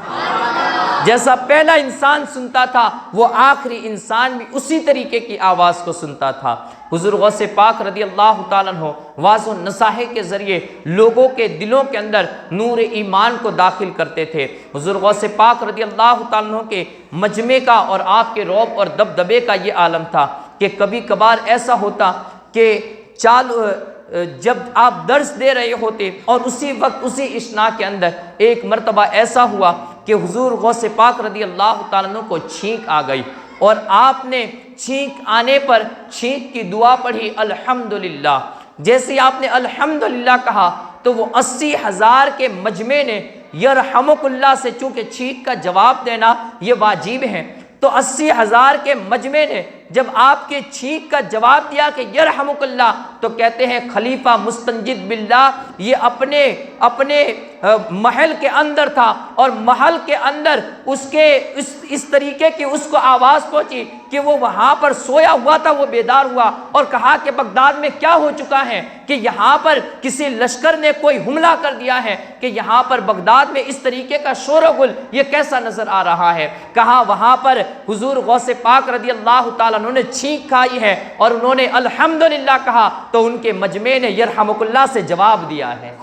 جیسا پہلا انسان سنتا تھا وہ آخری انسان بھی اسی طریقے کی آواز کو سنتا تھا۔ حضور غوث پاک رضی اللہ تعالیٰ عنہ واعظ و نصاحت کے ذریعے لوگوں کے دلوں کے اندر نور ایمان کو داخل کرتے تھے۔ حضور غوث پاک رضی اللہ تعالیٰ عنہ کے مجمع کا اور آپ کے رعب اور دبدبے کا یہ عالم تھا کہ کبھی کبھار ایسا ہوتا کہ جب آپ درس دے رہے ہوتے اور اسی وقت اسی اشنا کے اندر ایک مرتبہ ایسا ہوا کہ حضور غوث پاک رضی اللہ تعالیٰ عنہ کو چھینک آ گئی اور آپ نے چھینک آنے پر چھینک کی دعا پڑھی الحمدللہ، جیسے آپ نے الحمدللہ کہا تو وہ 80,000 کے مجمع نے یرحمک اللہ سے چونکہ چیخ کا جواب دینا یہ واجب ہے، تو 80,000 کے مجمع نے جب آپ کے چیخ کا جواب دیا کہ یرحمک اللہ، تو کہتے ہیں خلیفہ مستنجد باللہ یہ اپنے محل کے اندر تھا، اور محل کے اندر اس طریقے کی اس کو آواز پہنچی کہ وہ وہاں پر سویا ہوا تھا، وہ بیدار ہوا اور کہا کہ بغداد میں کیا ہو چکا ہے کہ یہاں پر کسی لشکر نے کوئی حملہ کر دیا ہے کہ یہاں پر بغداد میں اس طریقے کا شور و غل یہ کیسا نظر آ رہا ہے۔ کہا وہاں پر حضور غوث پاک رضی اللہ تعالیٰ انہوں نے چھینک کھائی ہے اور انہوں نے الحمدللہ کہا تو ان کے مجمع نے یرحمک اللہ سے جواب دیا ہے۔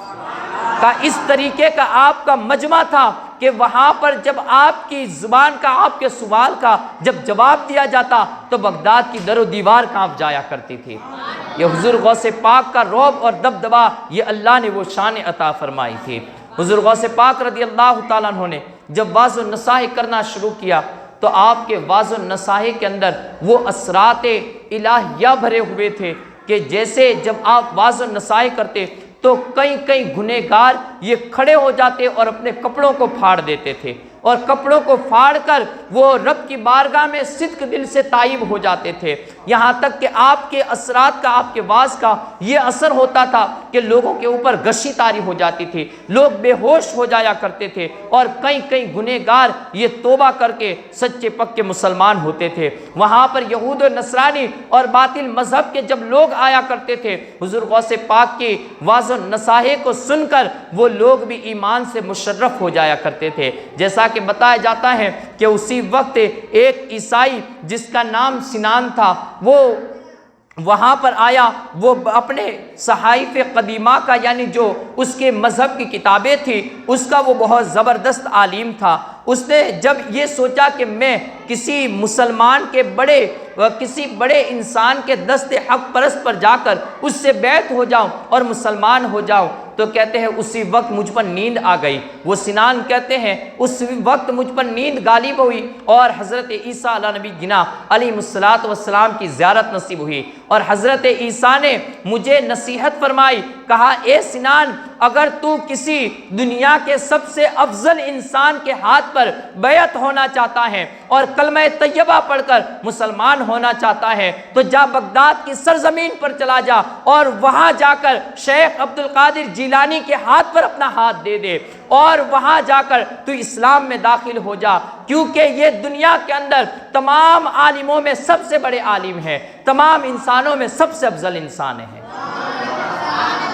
کا اس طریقے کا آپ کا مجمع تھا کہ وہاں پر جب آپ کی زبان کا، آپ کے سوال کا جب جواب دیا جاتا تو بغداد کی در و دیوار کانپ جایا کرتی تھی۔ یہ حضور غوث پاک کا رعب اور دبدبا یہ اللہ نے وہ شان عطا فرمائی تھی۔ حضور غوث پاک رضی اللہ تعالیٰ عنہ نے جب واعظ و نصاحی کرنا شروع کیا تو آپ کے واعظ و نصاحی کے اندر وہ اثرات الہیہ بھرے ہوئے تھے کہ جیسے جب آپ واعظ و نصاحی کرتے تو کئی گنہگار یہ کھڑے ہو جاتے اور اپنے کپڑوں کو پھاڑ دیتے تھے، اور کپڑوں کو پھاڑ کر وہ رب کی بارگاہ میں صدق دل سے تائب ہو جاتے تھے، یہاں تک کہ آپ کے اثرات کا، آپ کے واعظ کا یہ اثر ہوتا تھا کہ لوگوں کے اوپر غشی طاری ہو جاتی تھی، لوگ بے ہوش ہو جایا کرتے تھے، اور کئی گنہگار یہ توبہ کر کے سچے پکے مسلمان ہوتے تھے۔ وہاں پر یہود و نصرانی اور باطل مذہب کے جب لوگ آیا کرتے تھے حضور غوث پاک کی واعظ و نصاحی کو سن کر وہ لوگ بھی ایمان سے مشرف ہو جایا کرتے تھے۔ جیسا کہ بتایا جاتا ہے کہ اسی وقت ایک عیسائی جس کا نام سنان تھا وہ وہاں پر آیا، وہ اپنے صحائف قدیمہ کا یعنی جو اس کے مذہب کی کتابیں تھی اس کا وہ بہت زبردست عالم تھا۔ اس نے جب یہ سوچا کہ میں کسی مسلمان کے کسی بڑے انسان کے دست حق پرست پر جا کر اس سے بیعت ہو جاؤں اور مسلمان ہو جاؤں، تو کہتے ہیں اسی وقت مجھ پر نیند آ گئی۔ وہ سنان کہتے ہیں اس وقت مجھ پر نیند غالب ہوئی اور حضرت عیسیٰ علیہ نبی گنا علیہ الصلاۃ والسلام کی زیارت نصیب ہوئی، اور حضرت عیسیٰ نے مجھے نصیحت فرمائی، کہا اے سنان اگر تو کسی دنیا کے سب سے افضل انسان کے ہاتھ پر بیعت ہونا چاہتا ہے اور کلمہ طیبہ پڑھ کر مسلمان ہونا چاہتا ہے تو جا بغداد کی سرزمین پر چلا جا اور وہاں جا کر شیخ عبد القادر جیلانی کے ہاتھ پر اپنا ہاتھ دے دے اور وہاں جا کر تو اسلام میں داخل ہو جا، کیونکہ یہ دنیا کے اندر تمام عالموں میں سب سے بڑے عالم ہیں، تمام انسانوں میں سب سے افضل انسان ہیں۔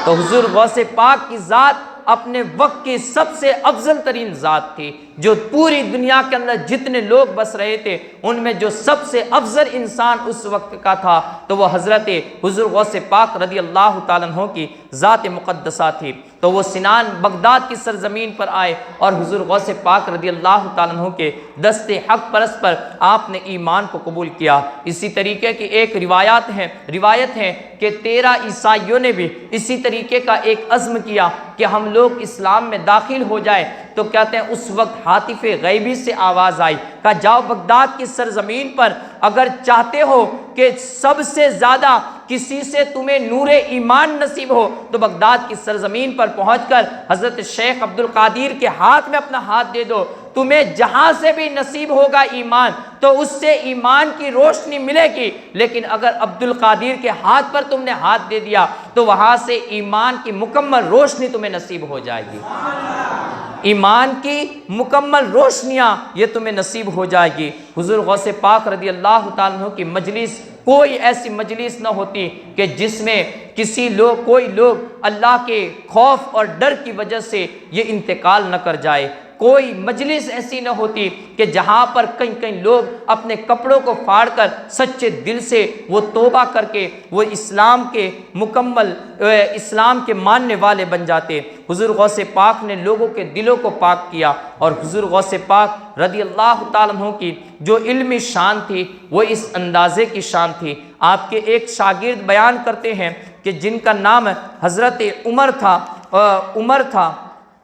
تو حضور غوث پاک کی ذات اپنے وقت کی سب سے افضل ترین ذات تھی، جو پوری دنیا کے اندر جتنے لوگ بس رہے تھے ان میں جو سب سے افضل انسان اس وقت کا تھا تو وہ حضرت حضور غوث پاک رضی اللہ تعالیٰ عنہ کی ذات مقدسہ تھی۔ تو وہ سنان بغداد کی سرزمین پر آئے اور حضور غوث پاک رضی اللہ تعالیٰ عنہ کے دست حق پرست پر آپ نے ایمان کو قبول کیا۔ اسی طریقے کی ایک روایت ہے کہ 13 عیسائیوں نے بھی اسی طریقے کا ایک عزم کیا کہ ہم لوگ اسلام میں داخل ہو جائے، تو کہتے ہیں اس وقت ہاتف غیبی سے آواز آئی، کہا جاؤ بغداد کی سرزمین پر اگر چاہتے ہو کہ سب سے زیادہ کسی سے تمہیں نور ایمان نصیب ہو تو بغداد کی سرزمین پر پہنچ کر حضرت شیخ عبد القادر کے ہاتھ میں اپنا ہاتھ دے دو، تمہیں جہاں سے بھی نصیب ہوگا ایمان تو اس سے ایمان کی روشنی ملے گی، لیکن اگر عبد القادر کے ہاتھ پر تم نے ہاتھ دے دیا تو وہاں سے ایمان کی مکمل روشنی تمہیں نصیب ہو جائے گی، ایمان کی مکمل روشنیاں یہ تمہیں نصیب ہو جائے گی۔ حضور غوث پاک رضی اللہ تعالیٰ عنہ کی مجلس کوئی ایسی مجلس نہ ہوتی کہ جس میں کوئی لوگ اللہ کے خوف اور ڈر کی وجہ سے یہ انتقال نہ کر جائے، کوئی مجلس ایسی نہ ہوتی کہ جہاں پر کئی لوگ اپنے کپڑوں کو پھاڑ کر سچے دل سے وہ توبہ کر کے وہ اسلام کے ماننے والے بن جاتے۔ حضور غوث پاک نے لوگوں کے دلوں کو پاک کیا، اور حضور غوث پاک رضی اللہ تعالیٰ عنہ کی جو علمی شان تھی وہ اس اندازے کی شان تھی۔ آپ کے ایک شاگرد بیان کرتے ہیں کہ جن کا نام حضرت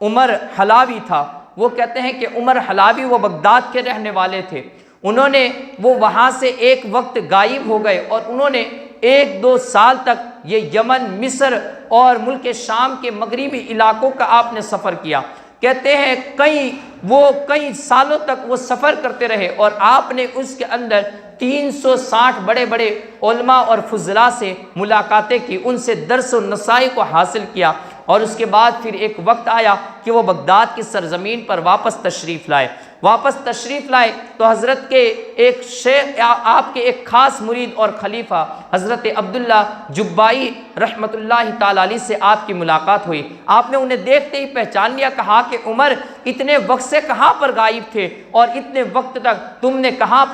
عمر حلاوی تھا، وہ کہتے ہیں کہ عمر حلاوی وہ بغداد کے رہنے والے تھے، وہ وہاں سے ایک وقت غائب ہو گئے اور انہوں نے ایک دو سال تک یہ یمن، مصر اور ملک شام کے مغربی علاقوں کا آپ نے سفر کیا۔ کہتے ہیں کئی سالوں تک وہ سفر کرتے رہے، اور آپ نے اس کے اندر 360 بڑے بڑے علماء اور فضلاء سے ملاقاتیں کی، ان سے درس و نصائح کو حاصل کیا، اور اس کے بعد پھر ایک وقت آیا کہ وہ بغداد کی سرزمین پر واپس تشریف لائے تو حضرت کے ایک شیخ، آپ کے ایک خاص مرید اور خلیفہ حضرت عبداللہ جبائی رحمۃ اللہ تعالی علیہ سے آپ کی ملاقات ہوئی۔ آپ نے انہیں دیکھتے ہی پہچان لیا، کہا کہ عمر اتنے وقت سے کہاں پر غائب تھے، اور اتنے وقت تک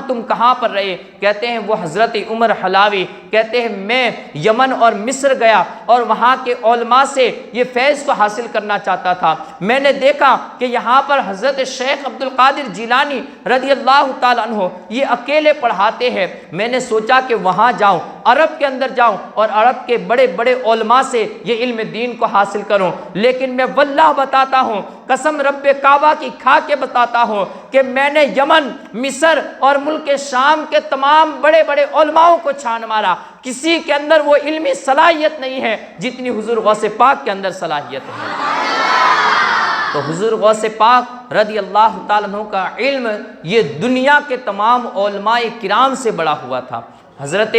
تم کہاں پر رہے؟ کہتے ہیں وہ حضرت عمر حلاوی کہتے ہیں میں یمن اور مصر گیا، اور وہاں کے علماء سے یہ فیض کو حاصل کرنا چاہتا تھا۔ میں نے دیکھا کہ یہاں پر حضرت شیخ عبد القادر جیلانی رضی اللہ تعالیٰ عنہ یہ اکیلے پڑھاتے ہیں۔ میں نے سوچا کہ وہاں جاؤں، عرب کے اندر جاؤں، اور عرب کے بڑے بڑے علماء سے یہ علم دین کو حاصل کروں، لیکن میں واللہ بتاتا ہوں، قسم رب کعبہ کی کھا کے بتاتا ہوں کہ میں نے یمن، مصر اور ملک شام کے تمام بڑے بڑے علماؤں کو چھان مارا، کسی کے اندر وہ علمی صلاحیت نہیں ہے جتنی حضور غوث پاک کے اندر صلاحیت ہے۔ تو حضور غوث پاک رضی اللہ تعالیٰ عنہ کا علم یہ دنیا کے تمام علماء کرام سے بڑا ہوا تھا۔ حضرت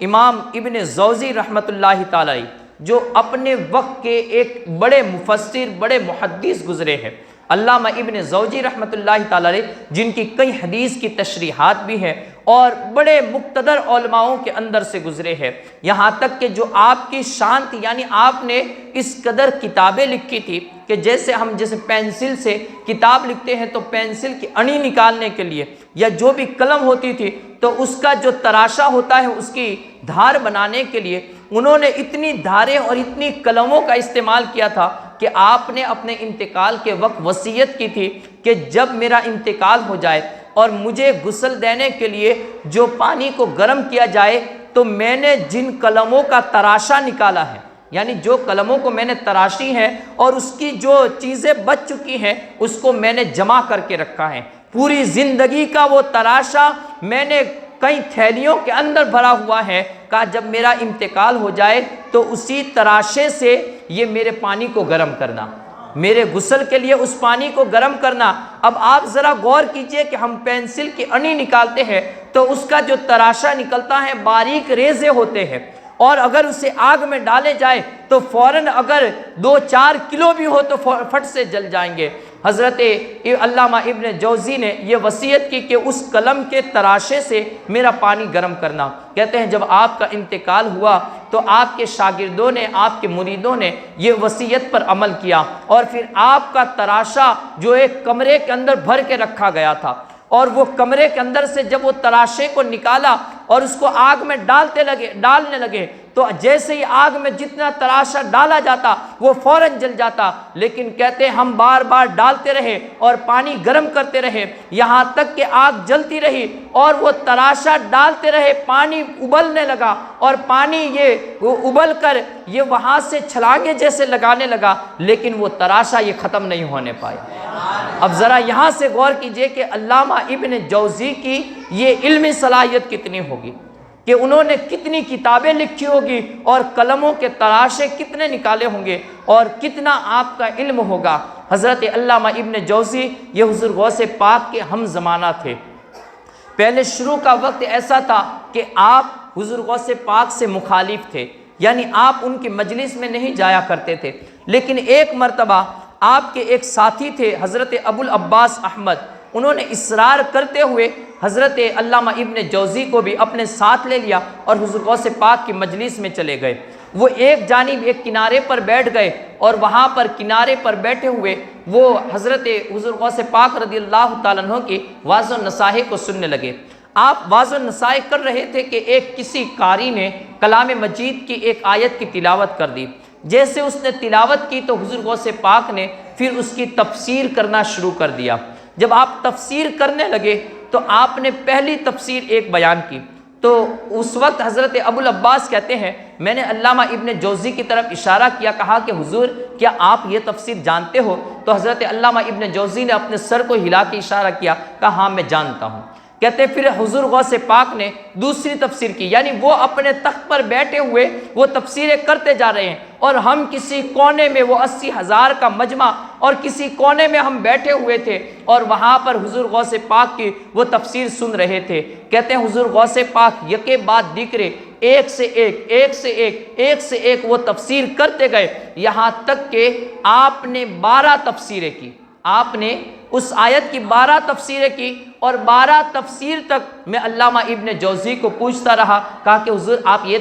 امام ابن جوزی رحمۃ اللہ تعالیٰ علیہ جو اپنے وقت کے ایک بڑے مفسر، بڑے محدث گزرے ہیں، علامہ ابن جوزی رحمۃ اللہ تعالیٰ علیہ جن کی کئی حدیث کی تشریحات بھی ہیں، اور بڑے مقتدر علماؤں کے اندر سے گزرے ہیں، یہاں تک کہ جو آپ کی شان تھی، یعنی آپ نے اس قدر کتابیں لکھی تھی کہ جیسے پینسل سے کتاب لکھتے ہیں تو پینسل کی اڑی نکالنے کے لیے یا جو بھی قلم ہوتی تھی تو اس کا جو تراشا ہوتا ہے اس کی دھار بنانے کے لیے انہوں نے اتنی دھاریں اور اتنی قلموں کا استعمال کیا تھا کہ آپ نے اپنے انتقال کے وقت وصیت کی تھی کہ جب میرا انتقال ہو جائے اور مجھے غسل دینے کے لیے جو پانی کو گرم کیا جائے تو میں نے جن قلموں کا تراشا نکالا ہے، یعنی جو قلموں کو میں نے تراشی ہے اور اس کی جو چیزیں بچ چکی ہیں اس کو میں نے جمع کر کے رکھا ہے، پوری زندگی کا وہ تراشا میں نے کئی تھیلیوں کے اندر بھرا ہوا ہے، کہا جب میرا انتقال ہو جائے تو اسی تراشے سے یہ میرے پانی کو گرم کرنا، میرے غسل کے لیے اس پانی کو گرم کرنا۔ اب آپ ذرا غور کیجئے کہ ہم پینسل کی اڑی نکالتے ہیں تو اس کا جو تراشا نکلتا ہے باریک ریزے ہوتے ہیں، اور اگر اسے آگ میں ڈالے جائے تو فوراً اگر 2-4 کلو بھی ہو تو فٹ سے جل جائیں گے۔ حضرت علامہ ابن جوزی نے یہ وصیت کی کہ اس قلم کے تراشے سے میرا پانی گرم کرنا۔ کہتے ہیں جب آپ کا انتقال ہوا تو آپ کے شاگردوں نے، آپ کے مریدوں نے یہ وصیت پر عمل کیا، اور پھر آپ کا تراشا جو ایک کمرے کے اندر بھر کے رکھا گیا تھا، اور وہ کمرے کے اندر سے جب وہ تراشے کو نکالا اور اس کو آگ میں ڈالنے لگے تو جیسے ہی آگ میں جتنا تراشا ڈالا جاتا وہ فوراً جل جاتا، لیکن کہتے ہیں ہم بار بار ڈالتے رہے اور پانی گرم کرتے رہے یہاں تک کہ آگ جلتی رہی، اور وہ تراشا ڈالتے رہے، پانی ابلنے لگا، اور پانی یہ ابل کر یہ وہاں سے چھلانگے جیسے لگانے لگا، لیکن وہ تراشا یہ ختم نہیں ہونے پایا۔ اب ذرا یہاں سے غور کیجئے کہ علامہ ابن جوزی کی یہ علمی صلاحیت کتنی ہوگی، کہ انہوں نے کتنی کتابیں لکھی ہوگی اور قلموں کے تراشے کتنے نکالے ہوں گے، اور کتنا آپ کا علم ہوگا۔ حضرت علامہ ابن جوزی یہ حضور غوث پاک کے ہم زمانہ تھے۔ پہلے شروع کا وقت ایسا تھا کہ آپ حضور غوث پاک سے مخالف تھے، یعنی آپ ان کی مجلس میں نہیں جایا کرتے تھے، لیکن ایک مرتبہ آپ کے ایک ساتھی تھے حضرت ابو العباس احمد، انہوں نے اصرار کرتے ہوئے حضرت علامہ ابن جوزی کو بھی اپنے ساتھ لے لیا اور حضور غوث پاک کی مجلس میں چلے گئے۔ وہ ایک جانب ایک کنارے پر بیٹھ گئے، اور وہاں پر کنارے پر بیٹھے ہوئے وہ حضرت حضور غوث پاک رضی اللہ تعالیٰ عنہ کی واعظ و نصائح کو سننے لگے۔ آپ واعظ و نصائح کر رہے تھے کہ ایک کسی قاری نے کلام مجید کی ایک آیت کی تلاوت کر دی۔ جیسے اس نے تلاوت کی تو حضور غوث پاک نے پھر اس کی تفسیر کرنا شروع کر دیا۔ جب آپ تفسیر کرنے لگے تو آپ نے پہلی تفسیر ایک بیان کی، تو اس وقت حضرت ابو العباس کہتے ہیں میں نے علامہ ابن جوزی کی طرف اشارہ کیا، کہا کہ حضور کیا آپ یہ تفسیر جانتے ہو؟ تو حضرت علامہ ابن جوزی نے اپنے سر کو ہلا کے اشارہ کیا، کہا ہاں میں جانتا ہوں۔ کہتے ہیں پھر حضور غوث پاک نے دوسری تفسیر کی، یعنی وہ اپنے تخت پر بیٹھے ہوئے وہ تفسیریں کرتے جا رہے ہیں اور ہم کسی کونے میں، وہ 80,000 کا مجمع اور کسی کونے میں ہم بیٹھے ہوئے تھے اور وہاں پر حضور غوث پاک کی وہ تفسیر سن رہے تھے۔ کہتے ہیں حضور غوث پاک یکے بعد دیگرے ایک سے ایک وہ تفسیر کرتے گئے، یہاں تک کہ آپ نے 12 تفسیریں کی۔ آپ نے اس آیت کی 12 تفسیریں کی اور 12 تفسیر تک میں علامہ ابن جوزی کو پوچھتا رہا، کہا کہ حضور آپ یہ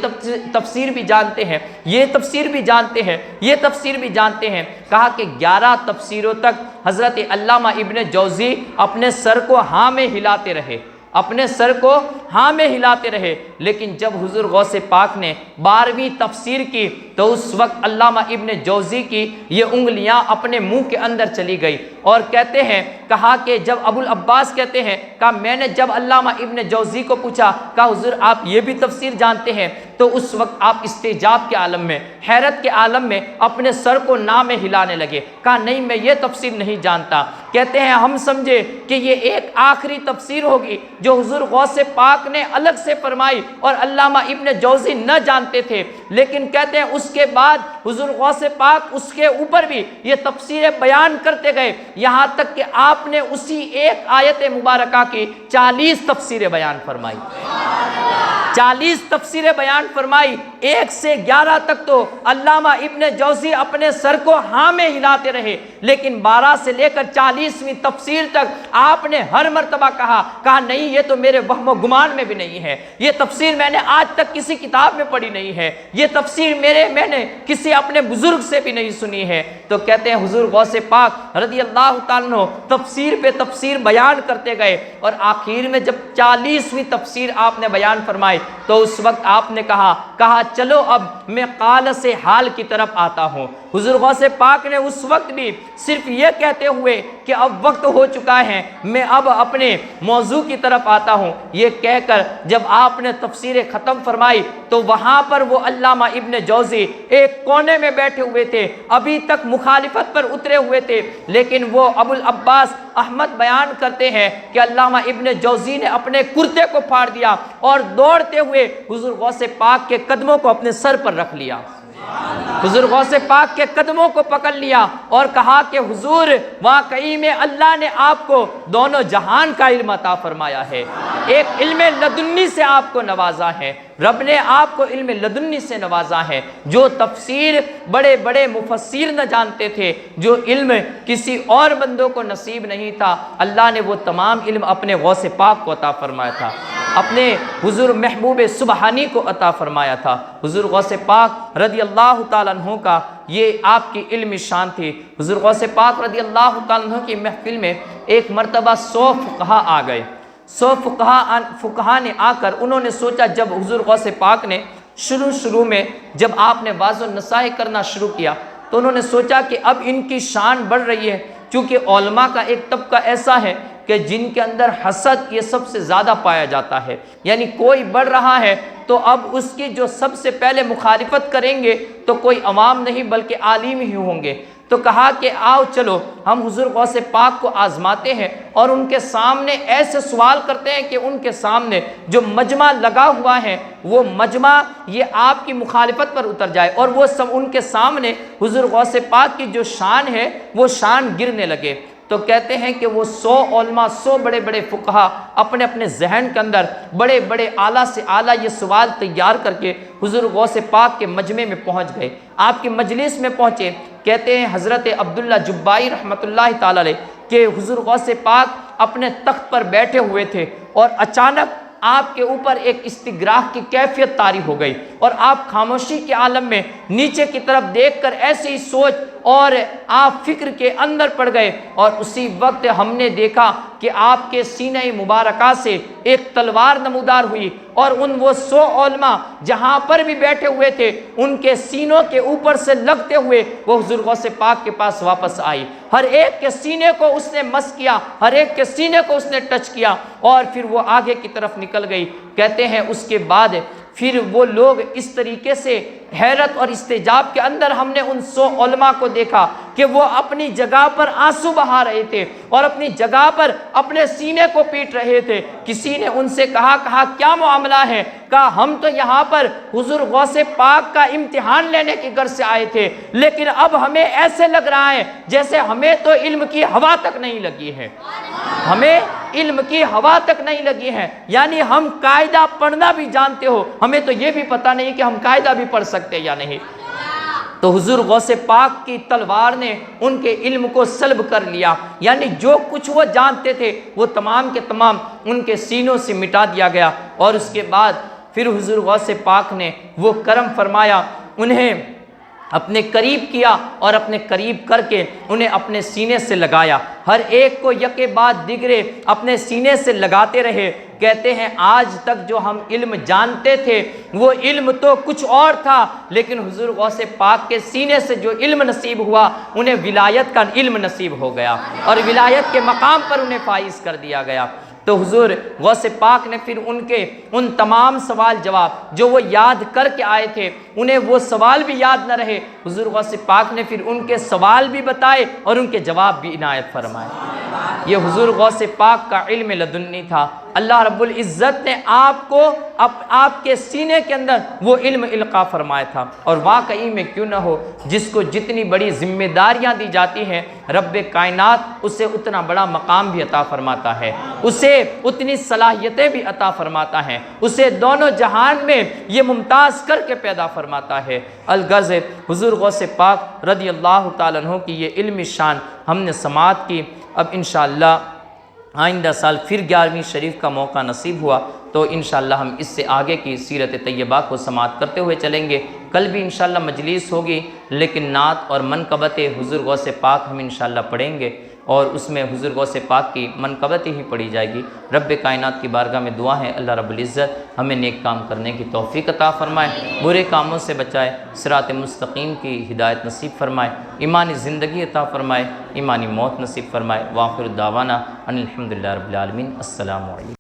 تفسیر بھی جانتے ہیں، یہ تفسیر بھی جانتے ہیں، یہ تفسیر بھی جانتے ہیں؟ کہا کہ 11 تفسیروں تک حضرت علامہ ابن جوزی اپنے سر کو ہاں میں ہلاتے رہے، اپنے سر کو ہاں میں ہلاتے رہے، لیکن جب حضور غوث پاک نے 12ویں تفسیر کی تو اس وقت علامہ ابن جوزی کی یہ انگلیاں اپنے منہ کے اندر چلی گئی اور کہتے ہیں، کہا کہ جب ابو العباس کہتے ہیں، کہا میں نے جب علامہ ابن جوزی کو پوچھا، کہا حضور آپ یہ بھی تفسیر جانتے ہیں؟ تو اس وقت آپ استعجاب کے عالم میں، حیرت کے عالم میں اپنے سر کو نہ میں ہلانے لگے، کہا نہیں میں یہ تفسیر نہیں جانتا۔ کہتے ہیں ہم سمجھے کہ یہ ایک آخری تفسیر ہوگی جو حضور غوث پاک نے الگ سے فرمائی اور علامہ ابن جوزی نہ جانتے تھے، لیکن کہتے ہیں اس کے بعد حضور غوث پاک اس کے اوپر بھی یہ تفسیریں بیان کرتے گئے، یہاں تک کہ آپ نے اسی ایک آیت مبارکہ کی 40 تفسیریں بیان فرمائی، 40 تفسیریں بیان فرمائی۔ 1 سے 11 تک تو علامہ ابن جوزی اپنے سر کو ہاں میں ہلاتے رہے، لیکن 12 سے لے کر 40ویں تفسیر تک آپ نے ہر مرتبہ کہا نہیں یہ تو میرے وہم و گمان میں بھی نہیں ہے، یہ تفسیر میں نے آج تک کسی کتاب میں پڑھی نہیں ہے، یہ تفسیر میں نے کسی اپنے بزرگ سے بھی نہیں سنی ہے۔ تو کہتے ہیں حضور غوث پاک رضی اللہ تعالیٰ عنہ تفسیر پہ تفسیر بیان کرتے گئے اور آخر میں جب 40ویں تفسیر آپ نے بیان فرمائی تو اس وقت آپ نے کہا چلو اب میں قال سے حال کی طرف آتا ہوں۔ حضور غوث پاک نے اس وقت بھی صرف یہ کہتے ہوئے کہ اب وقت ہو چکا ہے، میں اب اپنے موضوع کی طرف آتا ہوں، یہ کہہ کر جب آپ نے تفسیریں ختم فرمائی تو وہاں پر وہ علامہ ابن جوزی ایک کونے میں بیٹھے ہوئے تھے، ابھی تک مخالفت پر اترے ہوئے تھے، لیکن وہ ابو العباس احمد بیان کرتے ہیں کہ علامہ ابن جوزی نے اپنے کرتے کو پھاڑ دیا اور دوڑتے ہوئے حضور غوث پاک کے قدموں کو اپنے سر پر رکھ لیا، حضور غوث پاک کے قدموں کو پکڑ لیا اور کہا کہ حضور واقعی میں اللہ نے آپ کو دونوں جہان کا علم عطا فرمایا ہے، ایک علم لدنی سے آپ کو نوازا ہے، رب نے آپ کو علم لدنی سے نوازا ہے، جو تفسیر بڑے بڑے مفسر نہ جانتے تھے، جو علم کسی اور بندوں کو نصیب نہیں تھا، اللہ نے وہ تمام علم اپنے غوث پاک کو عطا فرمایا تھا، اپنے حضور محبوب سبحانی کو عطا فرمایا تھا۔ حضور غوث پاک رضی اللہ تعالیٰ عنہ کا یہ آپ کی علمی شان تھی۔ حضور غوث پاک رضی اللہ تعالیٰ عنہ کی محفل میں ایک مرتبہ 100 فقہا آ گئے، 100 فقہا نے آ کر انہوں نے سوچا، جب حضور غوث پاک نے شروع میں جب آپ نے واضح نصائح کرنا شروع کیا تو انہوں نے سوچا کہ اب ان کی شان بڑھ رہی ہے، چونکہ علماء کا ایک طبقہ ایسا ہے کہ جن کے اندر حسد یہ سب سے زیادہ پایا جاتا ہے، یعنی کوئی بڑھ رہا ہے تو اب اس کی جو سب سے پہلے مخالفت کریں گے تو کوئی عوام نہیں بلکہ عالم ہی ہوں گے۔ تو کہا کہ آؤ چلو ہم حضور غوث پاک کو آزماتے ہیں اور ان کے سامنے ایسے سوال کرتے ہیں کہ ان کے سامنے جو مجمع لگا ہوا ہے وہ مجمع یہ آپ کی مخالفت پر اتر جائے، اور وہ سب ان کے سامنے حضور غوث پاک کی جو شان ہے وہ شان گرنے لگے۔ تو کہتے ہیں کہ وہ 100 علماء، 100 بڑے بڑے فقہا اپنے اپنے ذہن کے اندر بڑے بڑے اعلیٰ سے اعلیٰ یہ سوال تیار کر کے حضور غوث پاک کے مجمع میں پہنچ گئے، آپ کی مجلس میں پہنچے۔ کہتے ہیں حضرت عبداللہ جبائی رحمۃ اللہ تعالی علیہ کہ حضور غوث پاک اپنے تخت پر بیٹھے ہوئے تھے اور اچانک آپ کے اوپر ایک استغراق کی کیفیت طاری ہو گئی اور آپ خاموشی کے عالم میں نیچے کی طرف دیکھ کر ایسی سوچ اور آپ فکر کے اندر پڑ گئے، اور اسی وقت ہم نے دیکھا کہ آپ کے سینہ مبارکہ سے ایک تلوار نمودار ہوئی اور وہ 100 علماء جہاں پر بھی بیٹھے ہوئے تھے ان کے سینوں کے اوپر سے لگتے ہوئے وہ حضور غوث پاک کے پاس واپس آئی، ہر ایک کے سینے کو اس نے مس کیا، ہر ایک کے سینے کو اس نے ٹچ کیا اور پھر وہ آگے کی طرف نکل گئی۔ کہتے ہیں اس کے بعد پھر وہ لوگ اس طریقے سے حیرت اور استعجاب کے اندر ہم نے ان 100 علماء کو دیکھا کہ کہ وہ اپنی جگہ پر آنسو بہا رہے تھے اور اپنی جگہ پر اپنے سینے کو پیٹ رہے تھے۔ کسی نے ان سے کہا کیا معاملہ ہے؟ کہا ہم تو یہاں پر حضور غوث پاک کا امتحان لینے کی غرض سے آئے تھے، لیکن اب ہمیں ایسے لگ رہا ہے جیسے ہمیں تو علم کی ہوا تک نہیں لگی ہے، ہمیں علم کی ہوا تک نہیں لگی ہے۔ یعنی ہم قاعدہ پڑھنا بھی جانتے ہو، ہمیں تو یہ بھی پتہ نہیں کہ ہم قاعدہ بھی پڑھ سکتے یا نہیں۔ تو حضور غوث پاک کی تلوار نے ان کے علم کو سلب کر لیا، یعنی جو کچھ وہ جانتے تھے وہ تمام کے تمام ان کے سینوں سے مٹا دیا گیا۔ اور اس کے بعد پھر حضور غوث پاک نے وہ کرم فرمایا، انہیں اپنے قریب کیا اور اپنے قریب کر کے انہیں اپنے سینے سے لگایا، ہر ایک کو یکے بعد دیگرے اپنے سینے سے لگاتے رہے۔ کہتے ہیں آج تک جو ہم علم جانتے تھے وہ علم تو کچھ اور تھا، لیکن حضور غوث پاک کے سینے سے جو علم نصیب ہوا انہیں ولایت کا علم نصیب ہو گیا اور ولایت کے مقام پر انہیں فائز کر دیا گیا۔ تو حضور غوث پاک نے پھر ان تمام سوال جواب جو وہ یاد کر کے آئے تھے، انہیں وہ سوال بھی یاد نہ رہے، حضور غوث پاک نے پھر ان کے سوال بھی بتائے اور ان کے جواب بھی عنایت فرمائے۔ یہ حضور غوث پاک کا علم لدنی تھا۔ اللہ رب العزت نے آپ کے سینے کے اندر وہ علم القا فرمایا تھا، اور واقعی میں کیوں نہ ہو، جس کو جتنی بڑی ذمہ داریاں دی جاتی ہیں رب کائنات اسے اتنا بڑا مقام بھی عطا فرماتا ہے، اسے اتنی صلاحیتیں بھی عطا فرماتا ہے، اسے دونوں جہان میں یہ ممتاز کر کے پیدا فرماتا ہے۔ الغرض حضور غوث پاک رضی اللہ تعالیٰ عنہ کی یہ علمی شان ہم نے سماعت کی۔ اب انشاءاللہ آئندہ سال پھر 11ویں شریف کا موقع نصیب ہوا تو انشاءاللہ ہم اس سے آگے کی سیرت طیبہ کو سماعت کرتے ہوئے چلیں گے۔ کل بھی انشاءاللہ مجلس ہوگی، لیکن نعت اور منقبت حضور غوث پاک ہم انشاءاللہ پڑھیں گے، اور اس میں حضور غوث پاک کی منقبت ہی پڑھی جائے گی۔ رب کائنات کی بارگاہ میں دعا ہے اللہ رب العزت ہمیں نیک کام کرنے کی توفیق عطا فرمائے، برے کاموں سے بچائے، صراط مستقیم کی ہدایت نصیب فرمائے، ایمانی زندگی عطا فرمائے، ایمانی موت نصیب فرمائے۔ وآخر دعوانا ان الحمدللہ رب العالمین۔ السلام علیکم۔